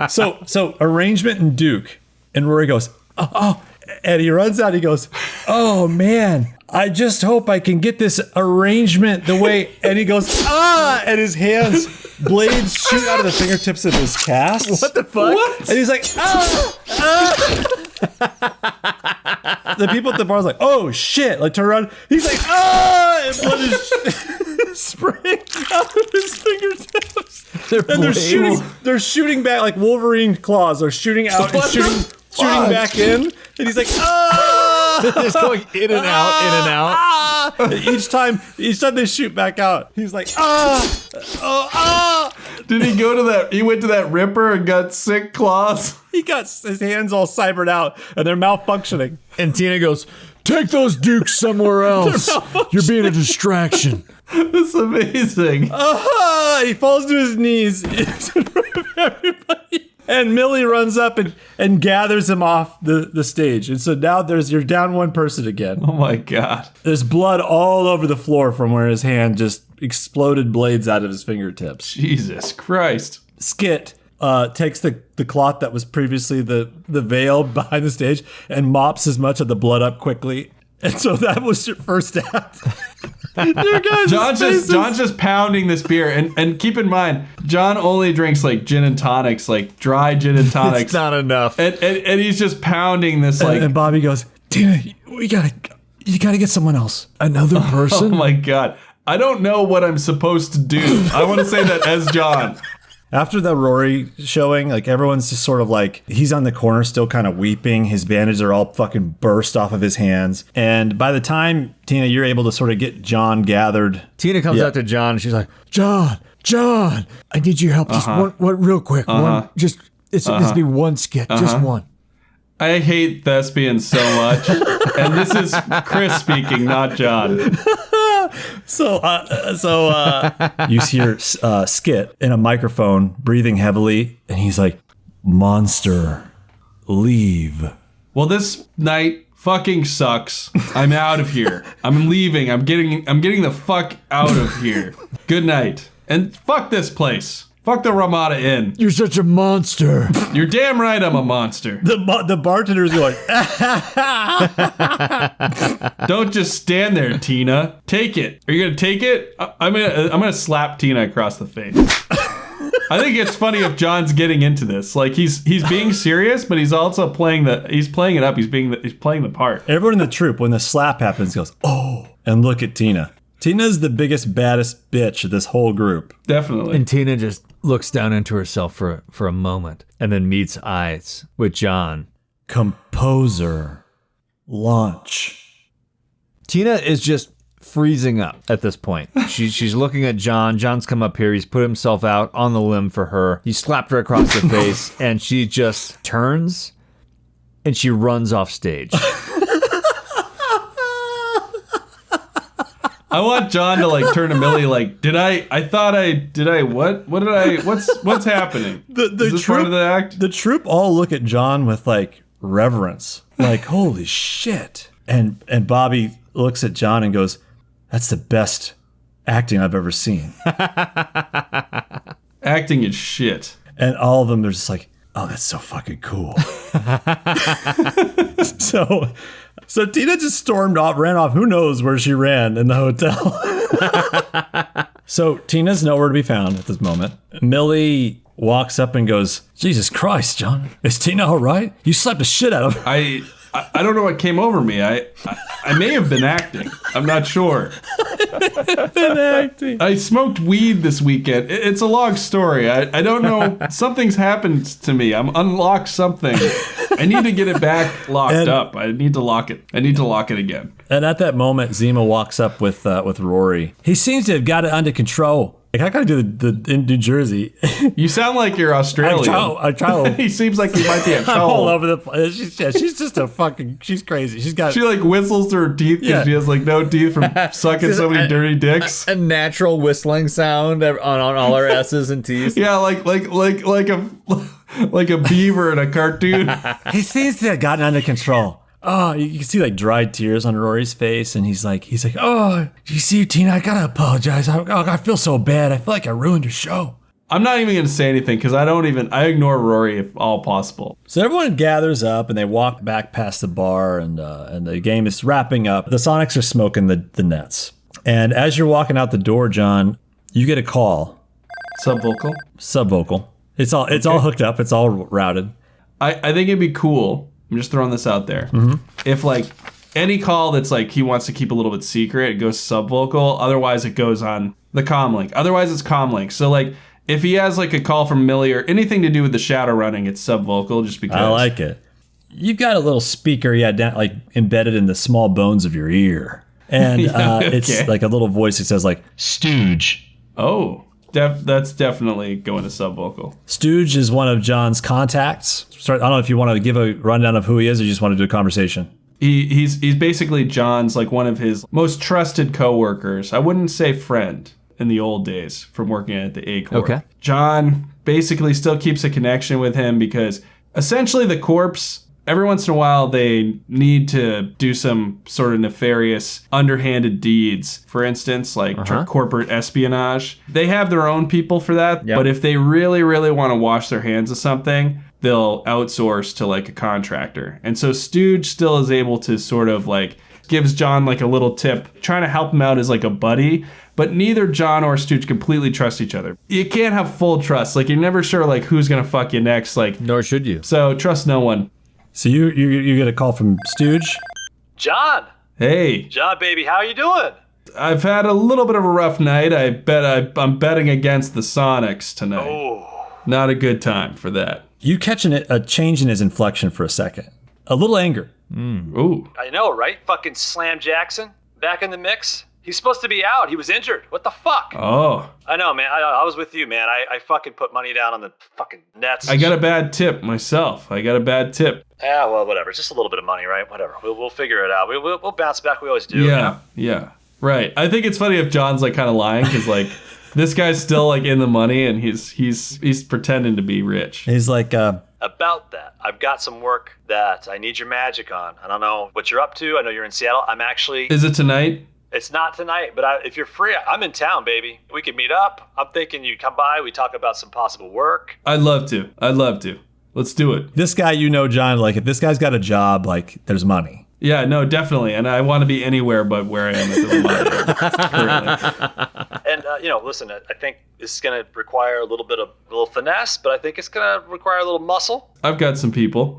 So arrangement and Duke. And Rory goes, oh. And he runs out. He goes, oh man, I just hope I can get this arrangement the way. And he goes, and his blades shoot out of the fingertips of his cast.
What the fuck?
What?
And he's like, The people at the bar is like, oh shit! Like turn around. He's like, and blood is spraying out of his fingertips. They're shooting back like Wolverine claws. They're shooting out and shooting back in. And he's like,
Just going in and out.
Each time they shoot back out, he's like,
Did he go to that? He went to that Ripper and got sick claws.
He got his hands all cybered out and they're malfunctioning.
And Tina goes, take those dukes somewhere else. You're being a distraction.
That's amazing.
He falls to his knees in front of everybody. And Millie runs up and gathers him off the stage. And so now you're down one person again.
Oh my God.
There's blood all over the floor from where his hand just exploded blades out of his fingertips.
Jesus Christ.
Skit takes the cloth that was previously the veil behind the stage and mops as much of the blood up quickly. And so that was your first act.
John's just pounding this beer, and keep in mind, John only drinks like gin and tonics, like dry gin and tonics.
It's not enough.
And he's just pounding this like.
And Bobby goes, Tina, you gotta get someone else.
Another person?
Oh my God. I don't know what I'm supposed to do. I want to say that as John.
After the Rory showing, like everyone's just sort of like, he's on the corner still kind of weeping. His bandages are all fucking burst off of his hands. And by the time, Tina, you're able to sort of get John gathered.
Tina comes up to John and she's like, John, I need your help. Just one real quick. This be one skit, just one.
I hate thespians so much. And this is Chris speaking, not John.
So you hear Skit in a microphone breathing heavily, and he's like, monster, leave
Well, this night fucking sucks. I'm out of here. I'm leaving. I'm getting the fuck out of here. Good night. And fuck this place. Fuck the Ramada Inn.
You're such a monster.
You're damn right I'm a monster.
The bartender's going,
Don't just stand there, Tina. Take it. Are you gonna take it? I'm gonna slap Tina across the face. I think it's funny if John's getting into this. Like he's being serious, but he's also playing it up. He's playing the part.
Everyone in the troop, when the slap happens, goes, oh, and look at Tina. Tina's the biggest, baddest bitch of this whole group.
Definitely.
And Tina just looks down into herself for a moment and then meets eyes with John.
Composer. Launch.
Tina is just freezing up at this point. She's looking at John. John's come up here. He's put himself out on the limb for her. He slapped her across the face and she just turns and she runs off stage.
I want John to like turn to Millie like, what's happening? Is this
troop,
part of the act?
The troop all look at John with like reverence. Like, holy shit. And Bobby looks at John and goes, that's the best acting I've ever seen.
Acting is shit.
And all of them are just like, oh, that's so fucking cool. So Tina just stormed off, ran off. Who knows where she ran in the hotel? So Tina's nowhere to be found at this moment. Millie walks up and goes, Jesus Christ, John. Is Tina all right? You slapped the shit out of her.
I don't know what came over me. I may have been acting. I'm not sure. I smoked weed this weekend. It's a long story. I don't know. Something's happened to me. I'm unlocked something. I need to get it back locked up. I need to lock it. I need to lock it again.
And at that moment, Zima walks up with Rory. He seems to have got it under control. Like, I gotta do the in New Jersey.
You sound like you're Australian.
I try.
He seems like he might be a troll.
All over the place. She's just a fucking. She's crazy.
She like whistles through her teeth because she has like no teeth from sucking so many dirty dicks.
A natural whistling sound on all her S's and T's.
Yeah, like a beaver in a cartoon.
He seems to have gotten under control. Oh, you can see like dried tears on Rory's face, and he's like, oh, you see, Tina, I gotta apologize. I feel so bad. I feel like I ruined your show.
I'm not even gonna say anything because I ignore Rory if all possible.
So everyone gathers up and they walk back past the bar, and the game is wrapping up. The Sonics are smoking the nets, and as you're walking out the door, John, you get a call. Subvocal. It's all hooked up. It's all routed.
I think it'd be cool. I'm just throwing this out there. Mm-hmm. If like any call that's like he wants to keep a little bit secret, it goes subvocal. Otherwise, it goes on the comlink. Otherwise, it's comlink. So like if he has like a call from Millie or anything to do with the shadow running, it's subvocal just because.
I like it. You've got a little speaker, like embedded in the small bones of your ear, and it's like a little voice that says like Stooge.
Oh. That's definitely going to subvocal.
Stooge is one of John's contacts. I don't know if you want to give a rundown of who he is or you just want to do a conversation.
He's basically John's like one of his most trusted coworkers. I wouldn't say friend in the old days from working at the A Corps.
Okay.
John basically still keeps a connection with him because essentially the corpse, every once in a while, they need to do some sort of nefarious, underhanded deeds. For instance, like corporate espionage. They have their own people for that. Yep. But if they really, really want to wash their hands of something, they'll outsource to like a contractor. And so Stooge still is able to sort of like gives John like a little tip, trying to help him out as like a buddy. But neither John or Stooge completely trust each other. You can't have full trust. Like you're never sure like who's going to fuck you next. Like
nor should you.
So trust no one.
So you get a call from Stooge?
John!
Hey.
John, baby, how you doing?
I've had a little bit of a rough night. I'm betting against the Sonics tonight.
Oh.
Not a good time for that.
You catch a change in his inflection for a second. A little anger.
Ooh.
I know, right? Fucking Slam Jackson back in the mix. He's supposed to be out. He was injured. What the fuck?
Oh.
I know, man. I was with you, man. I fucking put money down on the fucking Nets.
I got a bad tip myself.
Yeah, well, whatever. It's just a little bit of money, right? Whatever. We'll figure it out. We'll bounce back. We always do.
Yeah. Right. I think it's funny if John's like kind of lying because like This guy's still like in the money, and he's pretending to be rich.
He's like,
About that, I've got some work that I need your magic on. I don't know what you're up to. I know you're in Seattle. I'm actually...
Is it tonight?
It's not tonight, but if you're free, I'm in town, baby. We can meet up. I'm thinking you come by. We talk about some possible work.
I'd love to. Let's do it.
this guy, John, like, if this guy's got a job, like, there's money.
Yeah, no, definitely. And I want to be anywhere but where I am at the moment currently.
And, listen, I think this is going to require a little finesse, but I think it's going to require a little muscle.
I've got some people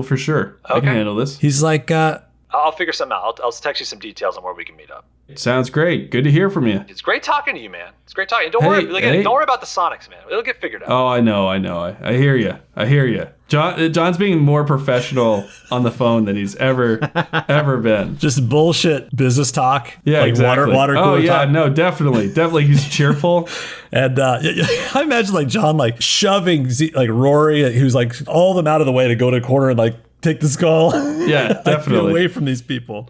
for sure. Okay. I can handle this.
He's like,
I'll figure something out. I'll text you some details on where we can meet up.
Sounds great. Good to hear from you.
It's great talking to you, man. It's great talking. Don't worry about the Sonics, man. It'll get figured out.
Oh, I know. I hear you. John's being more professional on the phone than he's ever been.
just bullshit business talk.
Yeah,
like
exactly.
Water cooler
yeah,
talk.
no, definitely. He's cheerful.
And I imagine like John like shoving like Rory, who's like all them out of the way to go to a corner and like take this call.
Yeah, definitely.
Away from these people.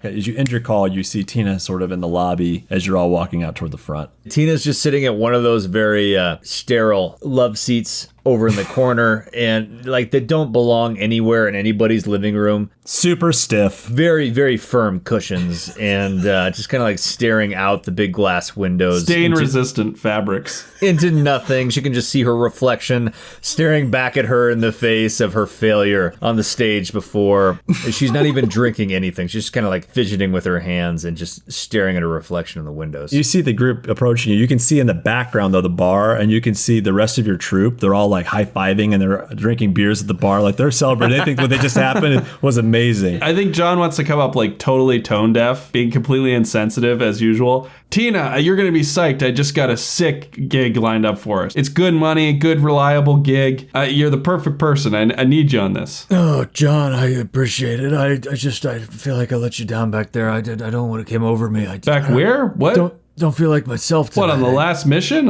Okay, as you end your call, you see Tina sort of in the lobby as you're all walking out toward the front.
Tina's just sitting at one of those very sterile love seats over in the corner, and like they don't belong anywhere in anybody's living room.
Super stiff.
Very, very firm cushions, and just kind of like staring out the big glass windows.
Stain-resistant fabrics.
Into nothing. She can just see her reflection staring back at her in the face of her failure on the stage before. She's not even drinking anything. She's just kind of like fidgeting with her hands and just staring at her reflection in the windows.
You see the group approaching you. You can see in the background, though, the bar, and you can see the rest of your troupe. They're all like high-fiving and they're drinking beers at the bar. Like they're celebrating. They think what they just happened was amazing.
I think John wants to come up like totally tone deaf, being completely insensitive as usual. Tina, you're going to be psyched. I just got a sick gig lined up for us. It's good money, good, reliable gig. You're the perfect person. I need you on this.
Oh, John, I appreciate it. I feel like I let you down back there. I don't know what came over me.
Back where? What?
Don't feel like myself tonight.
What, on the last mission?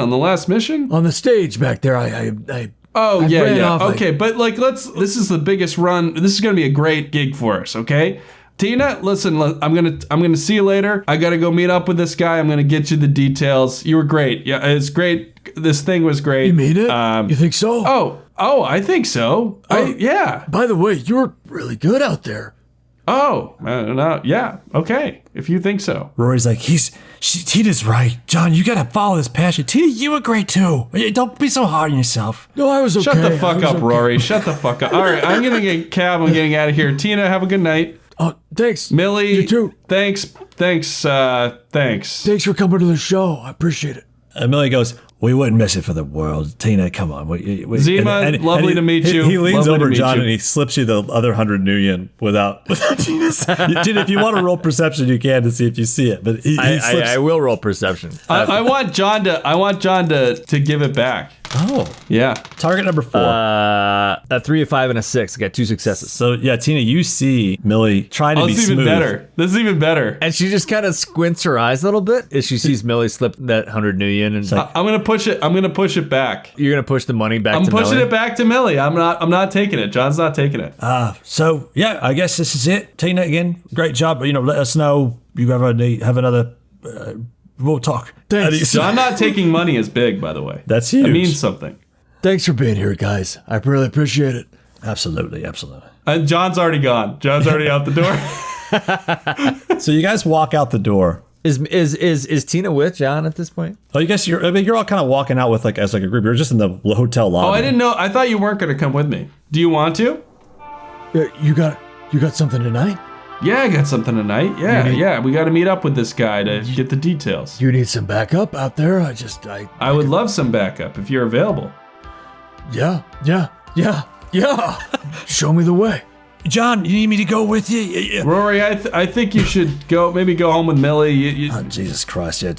On the
stage back there, I
Oh, yeah.
off,
okay, but like, this is the biggest run. This is going to be a great gig for us, okay? Tina, listen, I'm gonna see you later. I gotta go meet up with this guy. I'm gonna get you the details. You were great. Yeah, it's great. This thing was great.
You mean it? You think so?
Oh, I think so. Yeah.
By the way, you were really good out there.
Oh, no, yeah, okay, if you think so.
Rory's like, Tina's right. John, you gotta follow this passion. Tina, you were great too. Don't be so hard on yourself.
No, I was okay.
Shut the fuck up, Rory. Shut the fuck up. All right, I'm gonna get a cab. I'm getting out of here. Tina, have a good night.
Oh, thanks.
Millie.
You too.
Thanks. Thanks
for coming to the show. I appreciate it.
And Millie goes, we wouldn't miss it for the world. Tina, come on.
Zima, lovely to meet you.
He leans
lovely
over John and he slips you the other 100 nuyen without Tina's. Tina, if you want to roll perception, you can to see if you see it. But
I will roll perception.
I want John to give it back.
Oh.
Yeah.
Target number 4.
A 3, a 5, and a 6. I got 2 successes.
So, yeah, Tina, you see Millie trying to be
this is
smooth.
This is even better.
And she just kind of squints her eyes a little bit as she sees Millie slip that 100 nuyen. And
I'm gonna push it back.
You're gonna push the money back to Millie?
I'm pushing it back to Millie. I'm not taking it. John's not taking it.
So, yeah, I guess this is it. Tina, again, great job. But, let us know you ever have another... we'll talk.
Thanks.
John not taking money is big, by the way.
That's huge.
It means something.
Thanks for being here, guys. I really appreciate it.
Absolutely.
John's already gone. John's already out the door.
So you guys walk out the door.
Is Tina with John at this point?
Oh, you guys, you're all kind of walking out with as a group. You're just in the hotel lobby.
Oh, I didn't know. I thought you weren't going to come with me. Do you want to?
You got something tonight?
Yeah, I got something tonight. Yeah. We got to meet up with this guy to get the details.
You need some backup out there?
I would love some backup if you're available.
Yeah. Show me the way.
John, you need me to go with you?
Rory, I think you should go home with Millie.
Oh, Jesus Christ, yeah.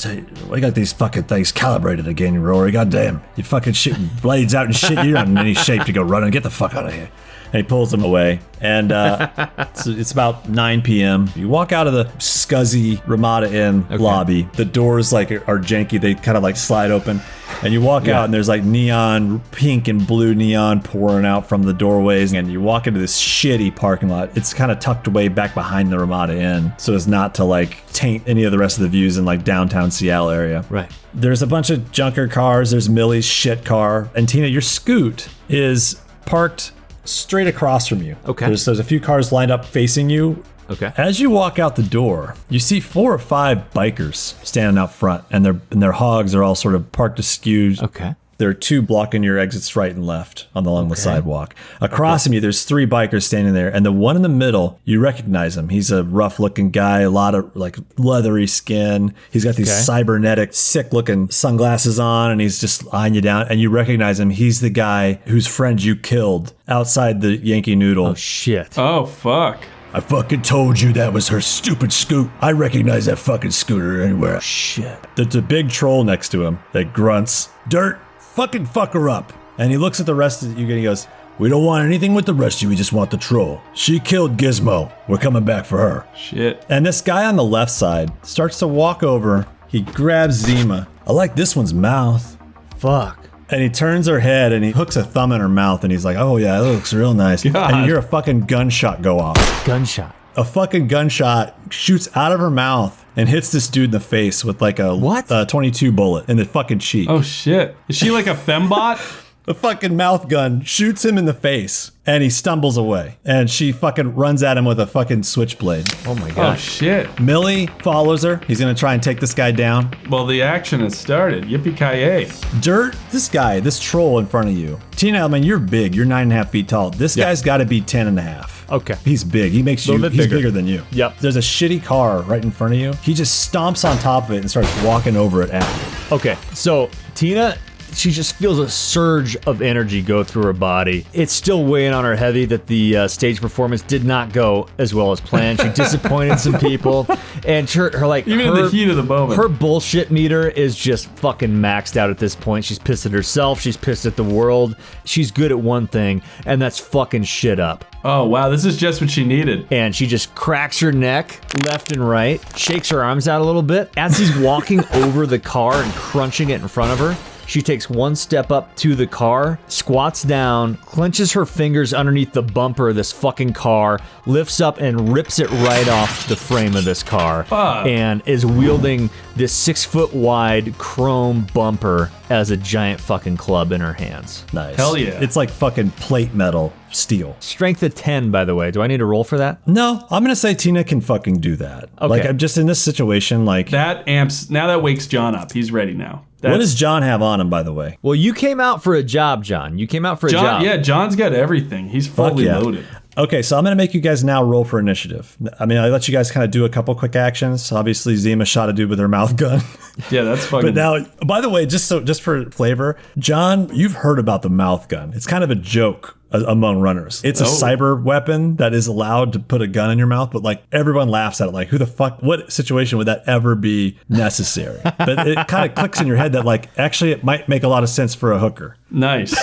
We got these fucking things calibrated again, Rory. Goddamn. You fucking shooting blades out and shit. You're not in any shape to go running. Get the fuck out of here. And he pulls them away. And it's about 9 p.m. You walk out of the scuzzy Ramada Inn lobby. The doors are janky. They kind of slide open. And you walk out and there's like neon, pink and blue neon pouring out from the doorways. And you walk into this shitty parking lot. It's kind of tucked away back behind the Ramada Inn, so as not to like taint any of the rest of the views in like downtown Seattle area.
Right.
There's a bunch of junker cars. There's Millie's shit car. And Tina, your scoot is parked straight across from you.
Okay.
There's a few cars lined up facing you.
Okay.
As you walk out the door, you see 4 or 5 bikers standing out front, and their hogs are all sort of parked askew.
Okay.
There are 2 blocking your exits right and left along the sidewalk. Across from you, there's 3 bikers standing there, and the one in the middle, you recognize him. He's a rough-looking guy, a lot of like leathery skin. He's got these cybernetic, sick-looking sunglasses on, and he's just eyeing you down, and you recognize him. He's the guy whose friend you killed outside the Yankee Noodle.
Oh, shit.
Oh, fuck.
I fucking told you that was her stupid scoot. I recognize that fucking scooter anywhere.
Shit.
There's a big troll next to him that grunts, "Dirt, fucking fuck her up." And he looks at the rest of you and he goes,
We don't want anything with the rest of you. We just want the troll. She killed Gizmo. We're coming back for her.
Shit.
and this guy on the left side starts to walk over. He grabs Zima. I like this one's mouth.
Fuck.
And he turns her head and he hooks a thumb in her mouth and he's like, "Oh yeah, that looks real nice."
God.
And you hear a fucking gunshot go off.
Gunshot.
A fucking gunshot shoots out of her mouth and hits this dude in the face with like a
What?
22 bullet in the fucking cheek.
Oh, shit. Is she like a fembot?
The fucking mouth gun shoots him in the face and he stumbles away. And she fucking runs at him with a fucking switchblade.
Oh my
Oh,
god.
shit.
Millie follows her. He's gonna try and take this guy down.
Well, the action has started. Yippee-ki-yay.
Dirt, this guy, this troll in front of you. Tina, I mean, you're big. You're 9.5 feet tall. This guy's got to be 10.5.
Okay.
He's big. He makes you,
Little bit
he's
bigger.
bigger than you.
Yep.
There's a shitty car right in front of you. He just stomps on top of it and starts walking over it at you.
Okay, so Tina, she just feels a surge of energy go through her body. It's still weighing on her heavy that the stage performance did not go as well as planned. She disappointed some people, and her like
Even in the heat of the moment.
her bullshit meter is just fucking maxed out at this point. She's pissed at herself. She's pissed at the world. She's good at one thing, and that's fucking shit up.
Oh, wow. This is just what she needed.
And she just cracks her neck left and right, shakes her arms out a little bit. As he's walking over the car and crunching it in front of her, she takes one step up to the car, squats down, clenches her fingers underneath the bumper of this fucking car, lifts up and rips it right off the frame of this car, and is wielding this 6 foot wide chrome bumper as a giant fucking club in her hands.
Nice.
Hell yeah.
It's like fucking plate metal steel.
Strength of 10, by the way. Do I need to roll for that?
No, I'm going to say Tina can fucking do that.
Okay.
Like, I'm just in this situation, like,
That amps. Now that wakes John up. He's ready now.
what does John have on him, by the way?
Well, you came out for a job, John. You came out for a
John,
job.
yeah, John's got everything. He's fully
yeah.
loaded.
Okay, so I'm going to make you guys now roll for initiative. I mean, I let you guys kind of do a couple quick actions. Obviously, Zima shot a dude with her mouth gun.
Yeah, that's fucking.
But now, by the way, just for flavor, John, you've heard about the mouth gun. It's kind of a joke among runners. It's a cyber weapon that is allowed to put a gun in your mouth, but like everyone laughs at it. Like, who the fuck, what situation would that ever be necessary? But it kind of clicks in your head that like, actually it might make a lot of sense for a hooker.
Nice.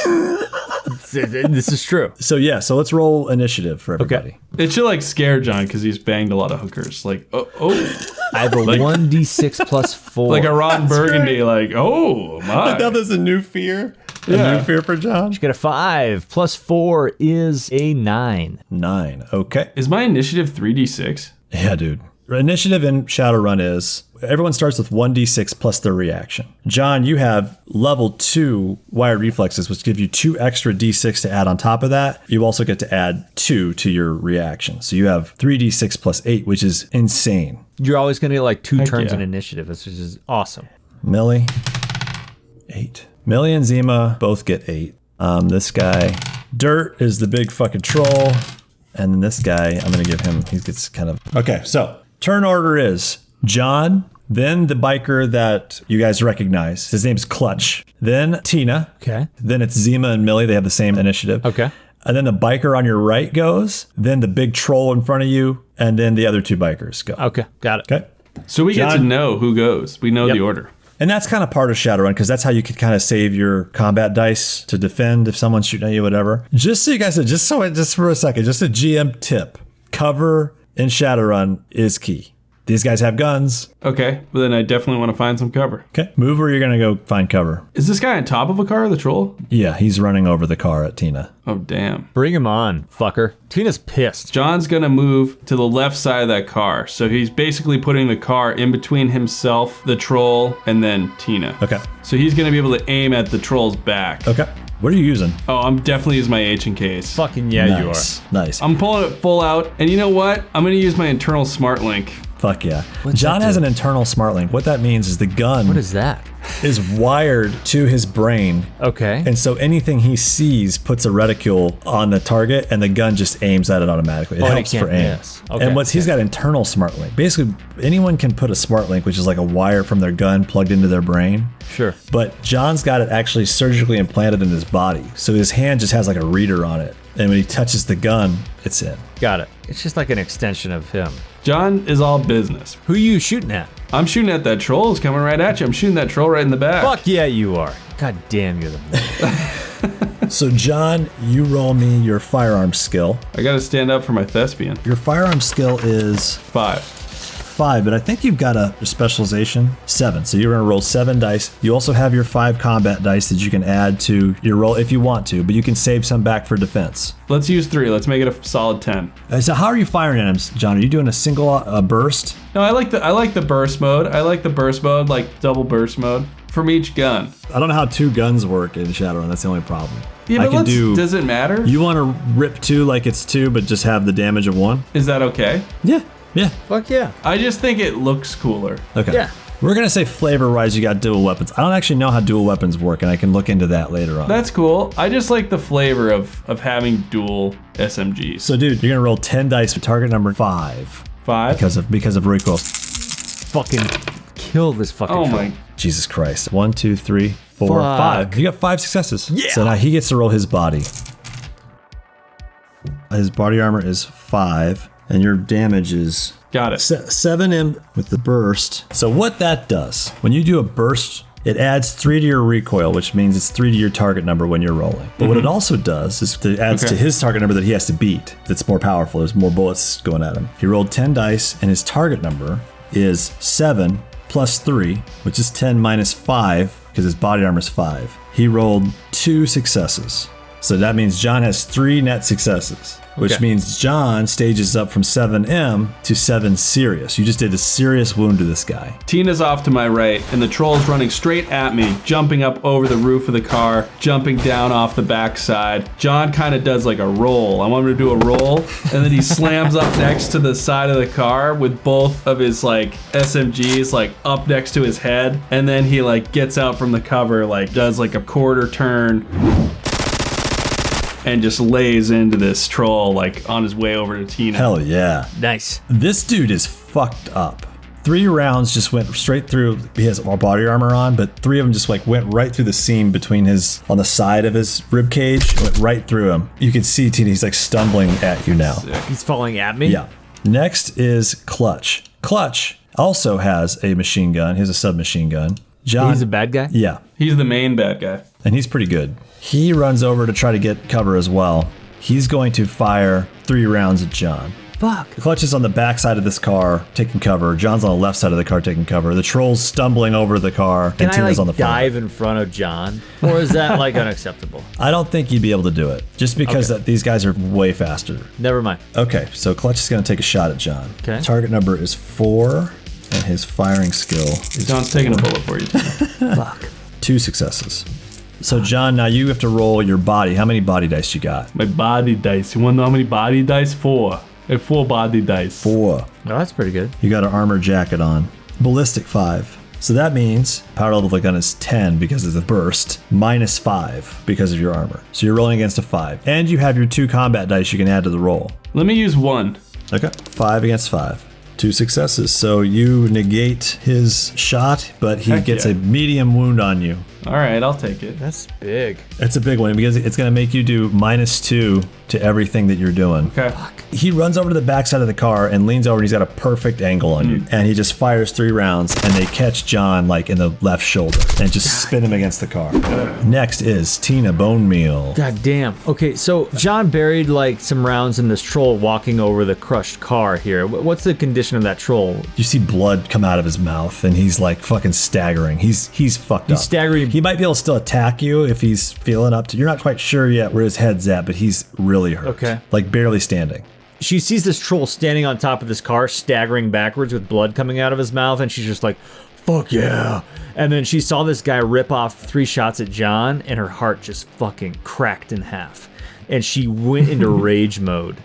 This is true.
So yeah, so let's roll initiative for everybody.
It should like scare John because he's banged a lot of hookers. Like, oh,
I have a 1d6 plus 4.
like a Ron Burgundy. Like, oh my.
Now there's a new fear.
Yeah.
A new fear for John.
You get a 5 plus 4 is a 9.
9. Okay.
Is my initiative 3d6?
Yeah, dude. Initiative in Shadowrun is everyone starts with 1d6 plus their reaction. John, you have level 2 wired reflexes, which give you 2 extra d6 to add on top of that. You also get to add 2 to your reaction. So you have 3d6 plus 8, which is insane.
You're always going to get like 2 turns
yeah.
in initiative, which is awesome.
Millie, 8. Millie and Zima both get 8. This guy, Dirt, is the big fucking troll. And then this guy, I'm going to give him, he gets kind of... Okay, so turn order is John, then the biker that you guys recognize. His name's Clutch. Then Tina.
Okay.
Then it's Zima and Millie. They have the same initiative.
Okay.
And then the biker on your right goes. Then the big troll in front of you. And then the other 2 bikers go.
Okay. Got it.
Okay.
So we get to
John?
know who goes. We know the order.
And that's kind of part of Shadowrun because that's how you could kind of save your combat dice to defend if someone's shooting at you, whatever. Just so you guys know, just for a second, just a GM tip. Cover in Shadowrun is key. These guys have guns.
Okay, well then I definitely want to find some cover.
Okay, move where you're going to go find cover.
Is this guy on top of a car, the troll?
Yeah, he's running over the car at Tina.
Oh, damn.
Bring him on, fucker. Tina's pissed.
John's gonna move to the left side of that car. So he's basically putting the car in between himself, the troll, and then Tina.
Okay.
So he's gonna be able to aim at the troll's back.
Okay. What are you using?
Oh, I'm definitely using my H&Ks.
Fucking yeah, you are.
Nice.
I'm pulling it full out, and you know what? I'm gonna use my internal smart link.
Fuck yeah.
What's
John
that
has
do?
an internal smart link. What that means is the gun
What is that?
is wired to his brain.
Okay.
And so anything he sees puts a reticule on the target and the gun just aims at it automatically. It
and
helps
he can't
for aim.
miss. Okay.
And he's got internal smart link. Basically, anyone can put a smart link, which is like a wire from their gun plugged into their brain.
Sure.
But John's got it actually surgically implanted in his body. So his hand just has like a reader on it. And when he touches the gun, it's in.
Got it. It's just like an extension of him.
John is all business.
Who are you shooting at?
I'm shooting at that troll. It's coming right at you. I'm shooting that troll right in the back.
Fuck yeah, you are. God damn, you're the
So John, you roll me your firearm skill.
I gotta stand up for my thespian.
Your firearm skill is 5, but I think you've got a specialization 7. So you're going to roll 7 dice. You also have your 5 combat dice that you can add to your roll if you want to, but you can save some back for defense.
Let's use 3. Let's make it a solid 10.
So how are you firing at him, John? Are you doing a single burst?
No, I like the burst mode. I like the burst mode, like double burst mode from each gun.
I don't know how 2 guns work in Shadowrun. That's the only problem.
Yeah, but does it matter?
You want to rip 2 like it's 2, but just have the damage of 1?
Is that okay?
Yeah.
Fuck yeah.
I just think it looks cooler.
Okay.
Yeah.
We're going to say flavor-wise you got dual weapons. I don't actually know how dual weapons work, and I can look into that later on.
That's cool. I just like the flavor of having dual SMGs.
So, dude, you're going to roll 10 dice for target number 5.
5?
Because of recoil.
Fucking kill this fucking
Oh
troll.
my.
Jesus Christ. 1, 2, 3, 4,
Fuck.
5. You got 5 successes.
Yeah.
So now he gets to roll his body. His body armor is 5, and your damage is
Got it.
7M with the burst. So what that does, when you do a burst, it adds 3 to your recoil, which means it's 3 to your target number when you're rolling. But what it also does is it adds to his target number that he has to beat. That's more powerful. There's more bullets going at him. He rolled 10 dice, and his target number is 7 plus 3, which is 10 minus 5, because his body armor is 5. He rolled 2 successes. So that means John has 3 net successes, which means John stages up from 7M to 7 serious. You just did a serious wound to this guy.
Tina's off to my right, and the troll's running straight at me, jumping up over the roof of the car, jumping down off the backside. John kind of does like a roll. I want him to do a roll, and then he slams up next to the side of the car with both of his like SMGs like up next to his head, and then he like gets out from the cover, like does like a quarter turn, and just lays into this troll like on his way over to Tina.
Hell yeah.
Nice.
This dude is fucked up. 3 rounds just went straight through. He has all body armor on, but 3 of them just like went right through the seam between on the side of his rib cage. Went right through him. You can see Tina, he's like stumbling at you now.
He's falling at me?
Yeah. Next is Clutch. Clutch also has a machine gun. He has a submachine gun. John,
He's a bad guy?
Yeah.
He's the main bad guy.
And he's pretty good. He runs over to try to get cover as well. He's going to fire 3 rounds at John.
Fuck.
Clutch is on the back side of this car taking cover. John's on the left side of the car taking cover. The troll's stumbling over the car,
Can
and Tina's
I
on the
like
front.
dive in front of John? Or is that like unacceptable?
I don't think you'd be able to do it, just because these guys are way faster.
Never mind.
Okay, so Clutch is going to take a shot at John.
Okay.
Target number is 4, and his firing skill is
John's taking a bullet for you.
Fuck.
2 successes. So John, now you have to roll your body. How many body dice you got?
My body dice. You want to know how many body dice? 4. I have 4 body dice.
4.
Oh, that's pretty good.
You got an armor jacket on. Ballistic 5. So that means power level of the gun is 10 because of the burst, minus 5 because of your armor. So you're rolling against a 5. And you have your 2 combat dice you can add to the roll.
Let me use 1.
Okay. 5 against 5. 2 successes. So you negate his shot, but he
Heck
gets
yeah.
a medium wound on you.
All right, I'll take it.
That's big.
It's a big one because it's going to make you do -2 to everything that you're doing.
Okay.
He runs over to the backside of the car and leans over and he's got a perfect angle on you. And he just fires 3 rounds and they catch John like in the left shoulder and just spin him against the car. Next is Tina Bone Meal.
God damn. Okay, so John buried like some rounds in this troll walking over the crushed car here. What's the condition of that troll?
You see blood come out of his mouth and he's like fucking staggering. He's fucked up.
He's staggering.
He might be able to still attack you if he's feeling up to. You're not quite sure yet where his head's at, but he's really hurt.
Okay.
Like barely standing.
She sees this troll standing on top of this car, staggering backwards with blood coming out of his mouth, and she's just like, fuck yeah. And then she saw this guy rip off 3 shots at John, and her heart just fucking cracked in half. And she went into rage mode.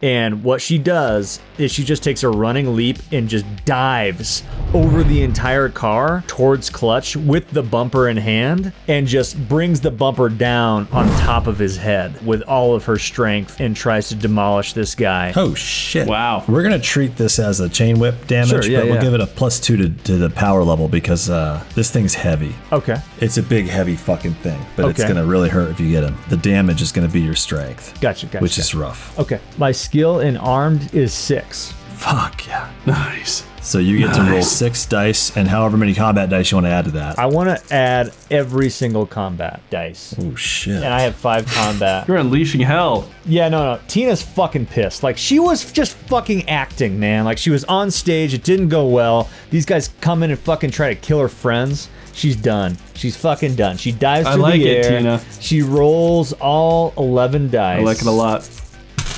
And what she does is she just takes a running leap and just dives over the entire car towards Clutch with the bumper in hand and just brings the bumper down on top of his head with all of her strength and tries to demolish this guy.
Oh, shit.
Wow.
We're going to treat this as a chain whip damage,
Sure, yeah,
but we'll
yeah.
give it a +2 to the power level because this thing's heavy.
Okay.
It's a big, heavy fucking thing, but it's
Okay.
going to really hurt if you get him. The damage is going to be your strength.
Gotcha.
Which is rough.
Okay. My skill in armed is 6.
Fuck yeah.
Nice.
So you get to roll 6 dice and however many combat dice you want to add to that.
I want to add every single combat dice.
Oh, shit.
And I have 5 combat.
You're unleashing hell.
Yeah, no. Tina's fucking pissed. Like, she was just fucking acting, man. Like, she was on stage. It didn't go well. These guys come in and fucking try to kill her friends. She's done. She's fucking done. She dives through
like
the
it,
air.
Tina.
She rolls all 11 dice.
I like it a lot.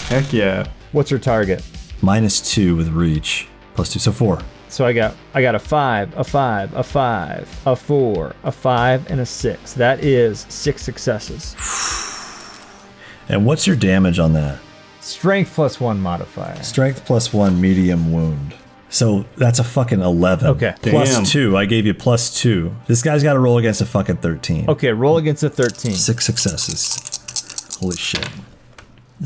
Heck yeah.
What's her target?
-2 with reach. +2, so 4.
So I got a 5, a 5, a 5, a 4, a 5, and a 6. That is 6 successes.
And what's your damage on that?
Strength +1 modifier.
Strength +1, medium wound. So that's a fucking 11.
Okay.
Damn.
+2, I gave you +2. This guy's got to roll against a fucking 13.
Okay, roll against a 13.
6 successes. Holy shit.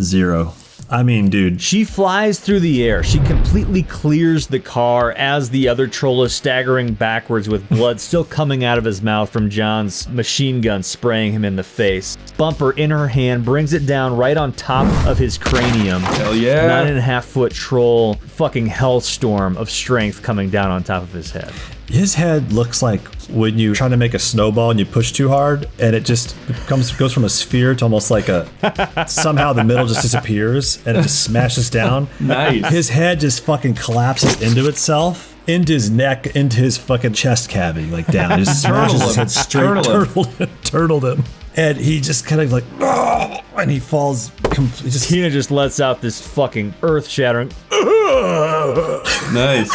0. I mean, dude.
She flies through the air. She completely clears the car as the other troll is staggering backwards with blood still coming out of his mouth from John's machine gun spraying him in the face. Bumper in her hand brings it down right on top of his cranium.
Hell yeah.
9.5-foot troll, fucking hellstorm of strength coming down on top of his head.
His head looks like when you try to make a snowball and you push too hard and it just goes from a sphere to almost like a somehow the middle just disappears and it just smashes down.
Nice.
His head just fucking collapses into itself, into his neck, into his fucking chest cavity, like down. It just smashes his head straight, turtled him. And he just kind of like, oh, and he falls completely.
Tina just lets out this fucking earth-shattering.
Nice.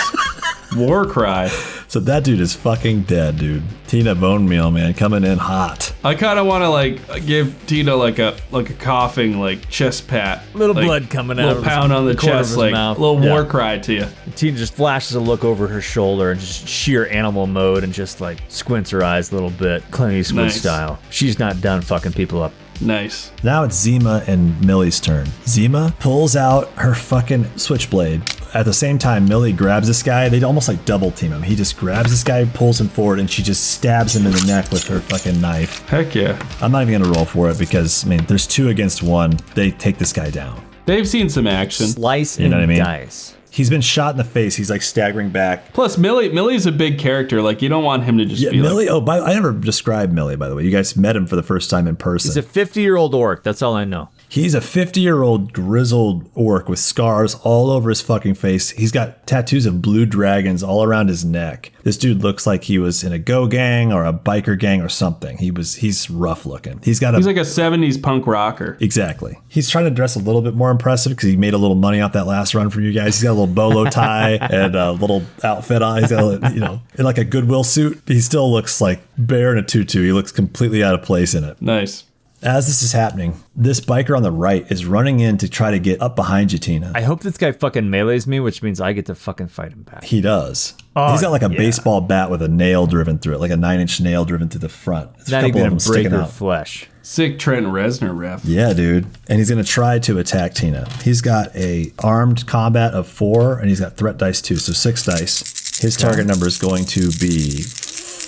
War cry.
So that dude is fucking dead, dude. Tina Bone Meal, man, coming in hot.
I kind of want to like give Tina like a coughing like chest pat.
Little
like,
blood coming out.
Little pound on the
corner of
chest,
his
like
mouth.
little war
Yeah.
cry to you.
Tina just flashes a look over her shoulder and just sheer animal mode and just like squints her eyes a little bit, Clint Eastwood
Nice.
style. She's not done fucking people up.
Nice.
Now it's Zima and Millie's turn. Zima pulls out her fucking switchblade. At the same time, Millie grabs this guy. They almost like double team him. He just grabs this guy, pulls him forward, and she just stabs him in the neck with her fucking knife.
Heck yeah.
I'm not even gonna roll for it because, I mean, there's 2 against 1. They take this guy down.
They've seen some action.
Slice
You know
and
what I mean?
dice.
He's been shot in the face. He's like staggering back.
Plus, Millie's a big character. Like, you don't want him to just be
Millie.
like...
I never described Millie, by the way. You guys met him for the first time in person.
He's a 50-year-old orc. That's all I know.
He's a 50-year-old grizzled orc with scars all over his fucking face. He's got tattoos of blue dragons all around his neck. This dude looks like he was in a go gang or a biker gang or something. He's rough looking. He's like a
70s punk rocker.
Exactly. He's trying to dress a little bit more impressive because he made a little money off that last run for you guys. He's got a little bolo tie and a little outfit on. He's got, in like a Goodwill suit. He still looks like bear in a tutu. He looks completely out of place in it.
Nice.
As this is happening, this biker on the right is running in to try to get up behind you, Tina.
I hope this guy fucking melees me, which means I get to fucking fight him back.
He does.
Oh,
He's got like a
yeah.
baseball bat with a nail driven through it, like a 9-inch nail driven through the front. There's
Not
a couple
even
of
to
them
break
sticking
her
out.
flesh.
Sick Trent Reznor ref.
Yeah, dude. And he's going to try to attack Tina. He's got a armed combat of 4, and he's got threat dice 2, so 6 dice. His target number is going to be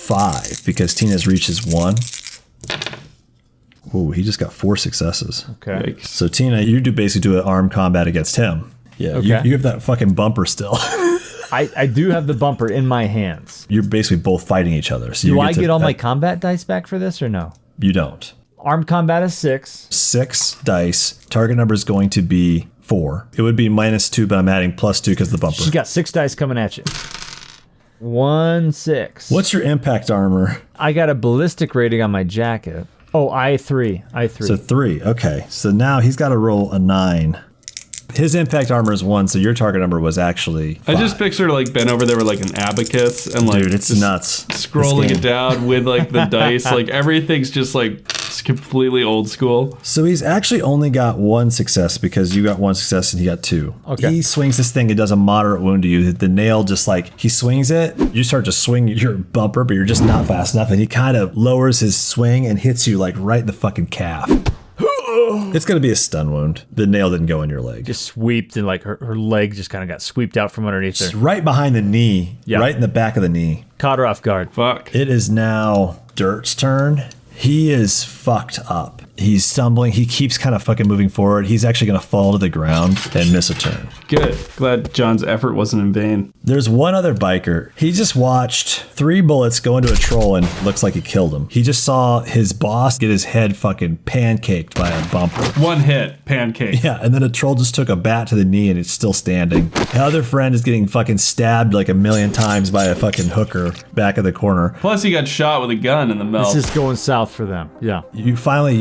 5 because Tina's reach is 1. Ooh, he just got 4 successes.
Okay.
Yikes.
So Tina, you basically do an armed combat against him. Yeah,
Okay.
you have that fucking bumper still.
I do have the bumper in my hands.
You're basically both fighting each other. So
Do
you
I get all my combat dice back for this or no?
You don't.
Armed combat is 6.
6 dice. Target number is going to be 4. It would be -2, but I'm adding +2 because of the bumper.
She's got 6 dice coming at you. 1, 6.
What's your impact armor?
I got a ballistic rating on my jacket. Oh, I3.
So 3. Okay. So now he's got to roll a 9. His impact armor is 1, so your target number was actually 5.
I just pictured like Ben over there with like an abacus and like
Dude, it's
just
nuts.
scrolling it down with like the dice. Like everything's just like it's completely old school.
So he's actually only got 1 success because you got 1 success and he got 2.
Okay.
He swings this thing, it does a moderate wound to you. The nail just like, he swings it, you start to swing your bumper, but you're just not fast enough. And he kind of lowers his swing and hits you like right in the fucking calf. It's going to be a stun wound. The nail didn't go in your leg.
Just sweeped and like her leg just kind of got sweeped out from underneath her.
Right behind the knee.
Yeah.
Right in the back of the knee.
Caught her off guard.
Fuck.
It is now Dirt's turn. He is fucked up. He's stumbling. He keeps kind of fucking moving forward. He's actually going to fall to the ground and miss a turn.
Good. Glad John's effort wasn't in vain.
There's one other biker. He just watched 3 bullets go into a troll and looks like he killed him. He just saw his boss get his head fucking pancaked by a bumper.
1 hit, pancake.
Yeah, and then a troll just took a bat to the knee and it's still standing. The other friend is getting fucking stabbed like a million times by a fucking hooker back of the corner.
Plus he got shot with a gun in the mouth.
This is going south for them. Yeah.
You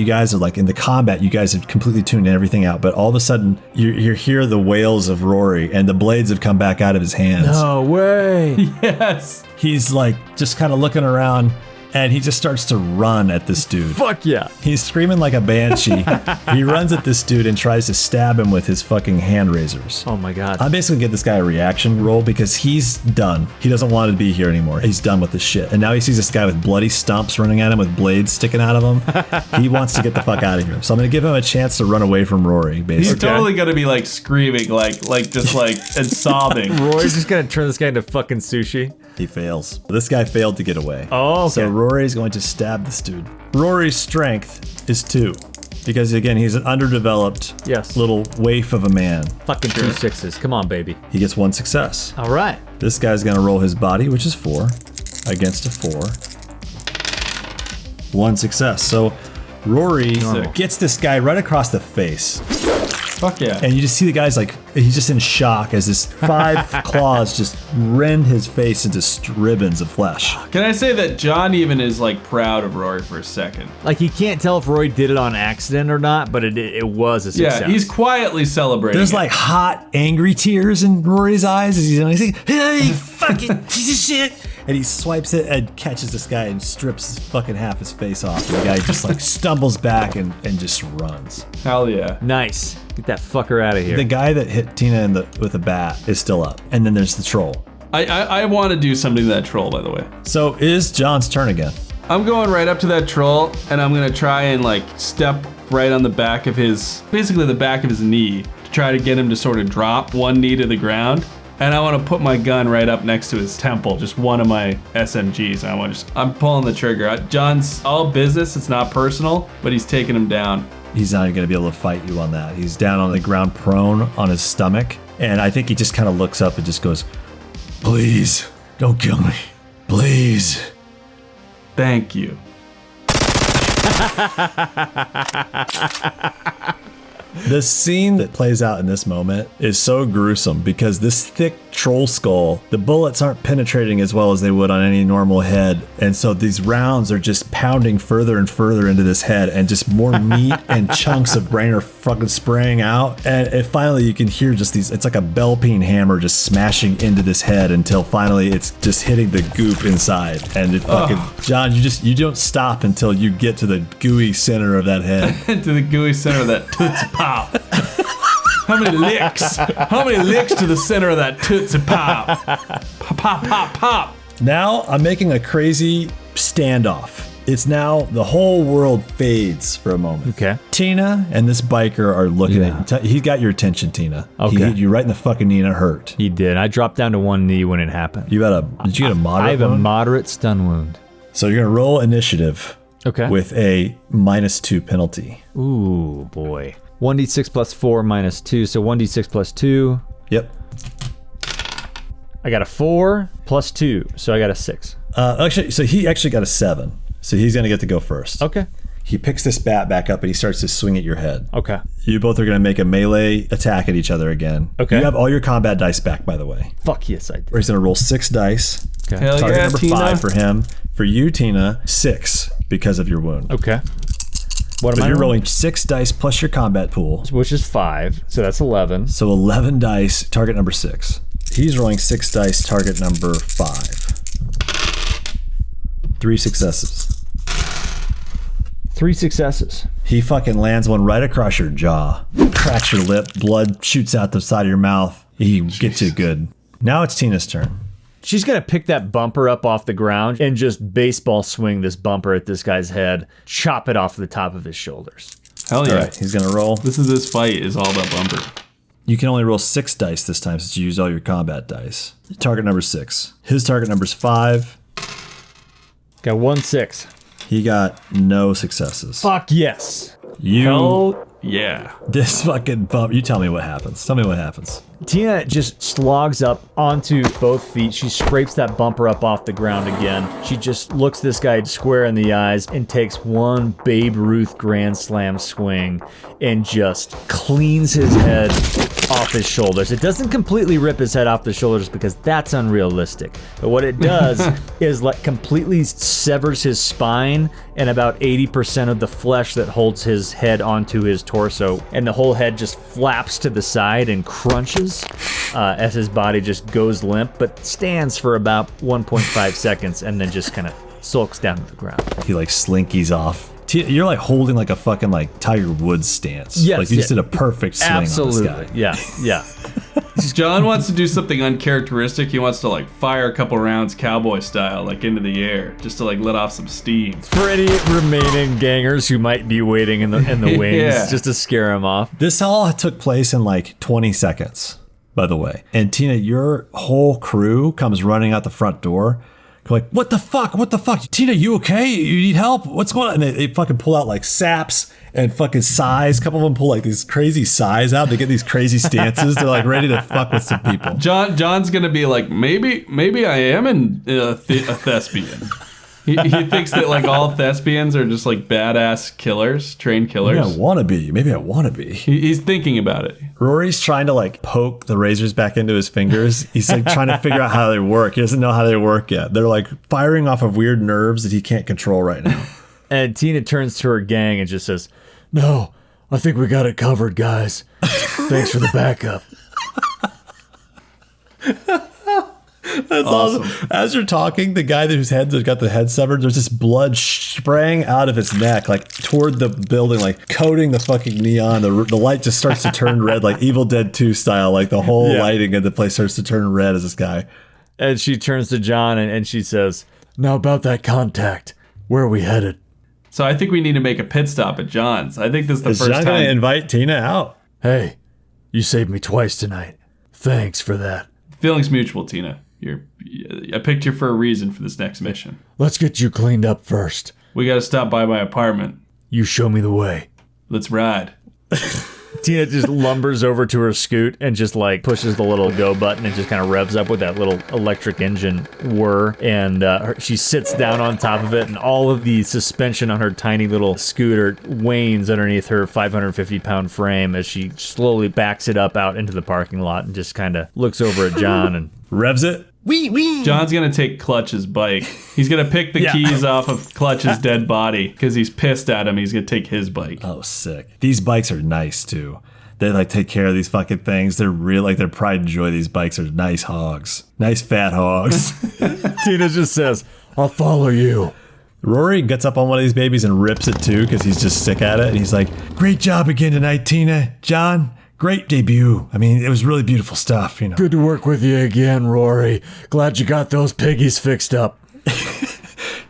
guys are like in the combat, you guys have completely tuned everything out, but all of a sudden you hear the wails of Rory and the blades have come back out of his hands.
No way.
Yes.
He's like just kind of looking around and he just starts to run at this dude.
Fuck yeah.
He's screaming like a banshee. He runs at this dude and tries to stab him with his fucking hand razors.
Oh my God.
I'm basically gonna give this guy a reaction roll because he's done. He doesn't want to be here anymore. He's done with this shit. And now he sees this guy with bloody stumps running at him with blades sticking out of him. He wants to get the fuck out of here. So I'm gonna give him a chance to run away from Rory,
He's
basically.
totally gonna be like screaming, like just like and sobbing.
Roy's just gonna turn this guy into fucking sushi.
He fails. This guy failed to get away.
Oh, okay.
So Rory's going to stab this dude. Rory's strength is 2. Because again, he's an underdeveloped little waif of a man.
Fucking 2 6s. Come on, baby.
He gets 1 success.
All right.
This guy's gonna roll his body, which is 4, against a 4. 1 success. So Rory gets this guy right across the face.
Fuck yeah.
And you just see the guy's like, he's just in shock as this 5 claws just rend his face into ribbons of flesh.
Can I say that John even is like proud of Rory for a second?
Like he can't tell if Roy did it on accident or not, but it was a success.
Yeah, he's quietly celebrating.
There's like hot, angry tears in Rory's eyes as he's like, hey, fucking piece of shit. And he swipes it and catches this guy and strips fucking half his face off. And the guy just like stumbles back and just runs.
Hell yeah.
Nice. Get that fucker out of here.
The guy that hit Tina with a bat is still up. And then there's the troll.
I want to do something to that troll, by the way.
So it is John's turn again.
I'm going right up to that troll and I'm gonna try and like step right on the back of basically the back of his knee to try to get him to sort of drop 1 knee to the ground. And I want to put my gun right up next to his temple, just one of my SMGs. And I'm pulling the trigger. John's all business, it's not personal, but he's taking him down.
He's not going to be able to fight you on that. He's down on the ground prone on his stomach. And I think he just kind of looks up and just goes, please, don't kill me. Please.
Thank you.
The scene that plays out in this moment is so gruesome because this thick troll skull, the bullets aren't penetrating as well as they would on any normal head. And so these rounds are just pounding further and further into this head and just more meat and chunks of brain are fucking spraying out. And finally you can hear just it's like a bell peen hammer just smashing into this head until finally it's just hitting the goop inside. And it fucking, John, you don't stop until you get to the gooey center of that head.
To the gooey center of that Tootsie Pop. How many licks? How many licks to the center of that Tootsie Pop? Pop, pop, pop, pop.
Now I'm making a crazy standoff. It's now the whole world fades for a moment.
Okay.
Tina and this biker are looking at you. He got your attention, Tina.
Okay.
He hit you right in the fucking knee and it hurt.
He did. I dropped down to 1 knee when it happened.
Did you get a moderate
I have a
wound?
moderate stun wound.
So you're going to roll initiative.
Okay.
With a -2 penalty.
Ooh, boy. 1d6 plus 4 minus 2, so 1d6 plus 2.
Yep.
I got a 4 plus 2, so I got a 6.
So he actually got a 7. So he's going to get to go first.
Okay.
He picks this bat back up and he starts to swing at your head.
Okay.
You both are going to make a melee attack at each other again.
Okay.
You have all your combat dice back, by the way.
Fuck yes, I did.
Where he's going to roll 6 dice.
Okay.
Hell
Target
yeah,
number
Tina.
5 for him. For you, Tina, 6 because of your wound.
Okay. What am
But
I
you're rolling 6 dice plus your combat pool.
Which is 5, so that's 11.
So 11 dice, target number 6. He's rolling 6 dice, target number 5. 3 successes.
3 successes.
He fucking lands one right across your jaw. Cracks your lip, blood shoots out the side of your mouth. He gets you good. Now it's Tina's turn.
She's going to pick that bumper up off the ground and just baseball swing this bumper at this guy's head, chop it off the top of his shoulders.
Hell yeah.
All right, he's going to roll.
This fight is all about bumper.
You can only roll 6 dice this time since you used all your combat dice. Target number 6. His target number's 5.
Got 1 6.
He got no successes.
Fuck yes.
Hell yeah.
This fucking bump. You tell me what happens. Tell me what happens.
Tina just slogs up onto both feet. She scrapes that bumper up off the ground again. She just looks this guy square in the eyes and takes one Babe Ruth grand slam swing and just cleans his head off his shoulders. It doesn't completely rip his head off the shoulders because that's unrealistic. But what it does is like completely severs his spine and about 80% of the flesh that holds his head onto his torso, and the whole head just flaps to the side and crunches as his body just goes limp, but stands for about 1.5 seconds and then just kind of sulks down to the ground.
He like slinkies off. You're like holding like a fucking like Tiger Woods stance.
Yes,
like you just did a perfect swing
Absolutely.
on this guy.
Yeah.
John wants to do something uncharacteristic. He wants to like fire a couple rounds cowboy style, like into the air, just to like let off some steam.
For any remaining gangers who might be waiting in the wings,
Yeah.
just to scare them off.
This all took place in like 20 seconds, by the way. And Tina, your whole crew comes running out the front door. They're like, what the fuck? What the fuck? Tina, you okay? You need help? What's going on? And they fucking pull out like saps and fucking size. A couple of them pull like these crazy size out. They get these crazy stances. They're like ready to fuck with some people.
John's gonna be like, maybe I am a thespian. He thinks that like all thespians are just like badass killers, trained killers.
Maybe I want to be. Maybe I want to be.
He's thinking about it.
Rory's trying to like poke the razors back into his fingers. He's like trying to figure out how they work. He doesn't know how they work yet. They're like firing off of weird nerves that he can't control right now.
And Tina turns to her gang and just says,
No, I think we got it covered, guys. Thanks for the backup.
That's awesome. As you're talking, the guy whose head got the head severed, there's this blood spraying out of his neck, like toward the building, like coating the fucking neon. The light just starts to turn red, like Evil Dead 2 style. Like the whole lighting of the place starts to turn red as this guy.
and she turns to John and she says,
Now about that contact. Where are we headed?
So I think we need to make a pit stop at John's. I think this is the
Is
first
John
time.
going to invite Tina out?
Hey, you saved me twice tonight. Thanks for that.
Feelings mutual, Tina. I picked you for a reason for this next mission.
Let's get you cleaned up first.
We got to stop by my apartment.
You show me the way.
Let's ride.
Tina just lumbers over to her scoot and just like pushes the little go button and just kind of revs up with that little electric engine whir. And she sits down on top of it, and all of the suspension on her tiny little scooter wanes underneath her 550-pound frame as she slowly backs it up out into the parking lot and just kind of looks over at John and
Revs it?
John's going to take Clutch's bike. He's going to pick the keys off of Clutch's dead body because he's pissed at him. He's going to take his bike.
Oh, sick. These bikes are nice, too. They, like, take care of these fucking things. They're real, like, their pride and joy. These bikes are nice hogs. Nice fat hogs.
Tina just says,
I'll follow you.
Rory gets up on one of these babies and rips it, too, because he's just sick at it. And he's like, great job again tonight, Tina. John, great debut. I mean, it was really beautiful stuff, you know.
Good to work with you again, Rory. Glad you got those piggies fixed up.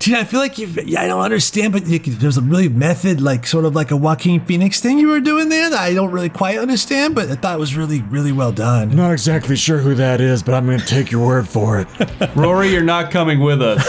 Tina, I feel like I don't understand, but there's a really method, like sort of like a Joaquin Phoenix thing you were doing there that I don't really quite understand, but I thought it was really, really well done.
I'm not exactly sure who that is, but I'm going to take your word for it.
Rory, you're not coming with us.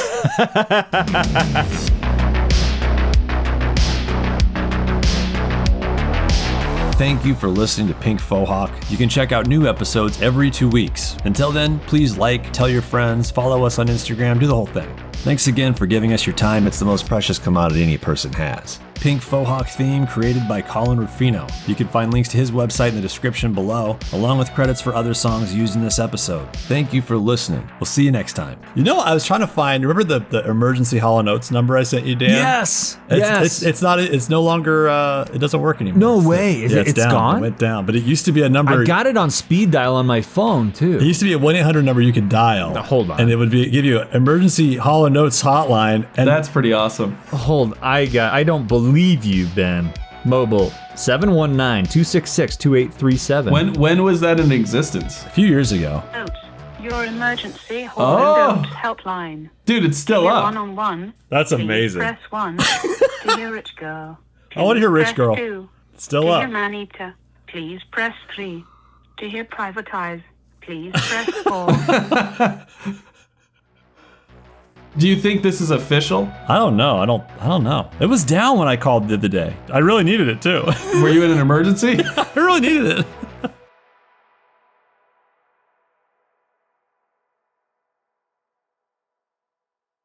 Thank you for listening to Pink Fohawk. You can check out new episodes every 2 weeks. Until then, please like, tell your friends, follow us on Instagram, do the whole thing. Thanks again for giving us your time. It's the most precious commodity any person has. Pink Fohawk theme created by Collin Ruffino. You can find links to his website in the description below, along with credits for other songs used in this episode. Thank you for listening. We'll see you next time. You know, I was trying to find, remember the emergency Hall & Notes number I sent you, Dan?
Yes.
It's no longer, it doesn't work anymore.
No way. It's
down.
gone?
It went down, but it used to be a number.
I got it on speed dial on my phone too.
It used to be a 1-800 number you could dial.
Now, hold on.
And it would give you an emergency Hall & Notes hotline. And
That's pretty awesome.
I don't believe you, Ben. Mobile 719-266-2837.
When was that in existence?
a few years ago.
Note, your emergency Hall & Notes helpline.
Dude, it's still
Hear
up.
one-on-one.
That's
Please
amazing.
Press 1 to hear Rich Girl.
I want to hear Rich
Press
Girl.
2
It's still
to
up.
hear Man-Eater. Please press 3 to hear Privatize. Please press 4.
Do you think this is official?
I don't know. I don't know. It was down when I called the other day. I really needed it too.
Were you in an emergency?
I really needed it.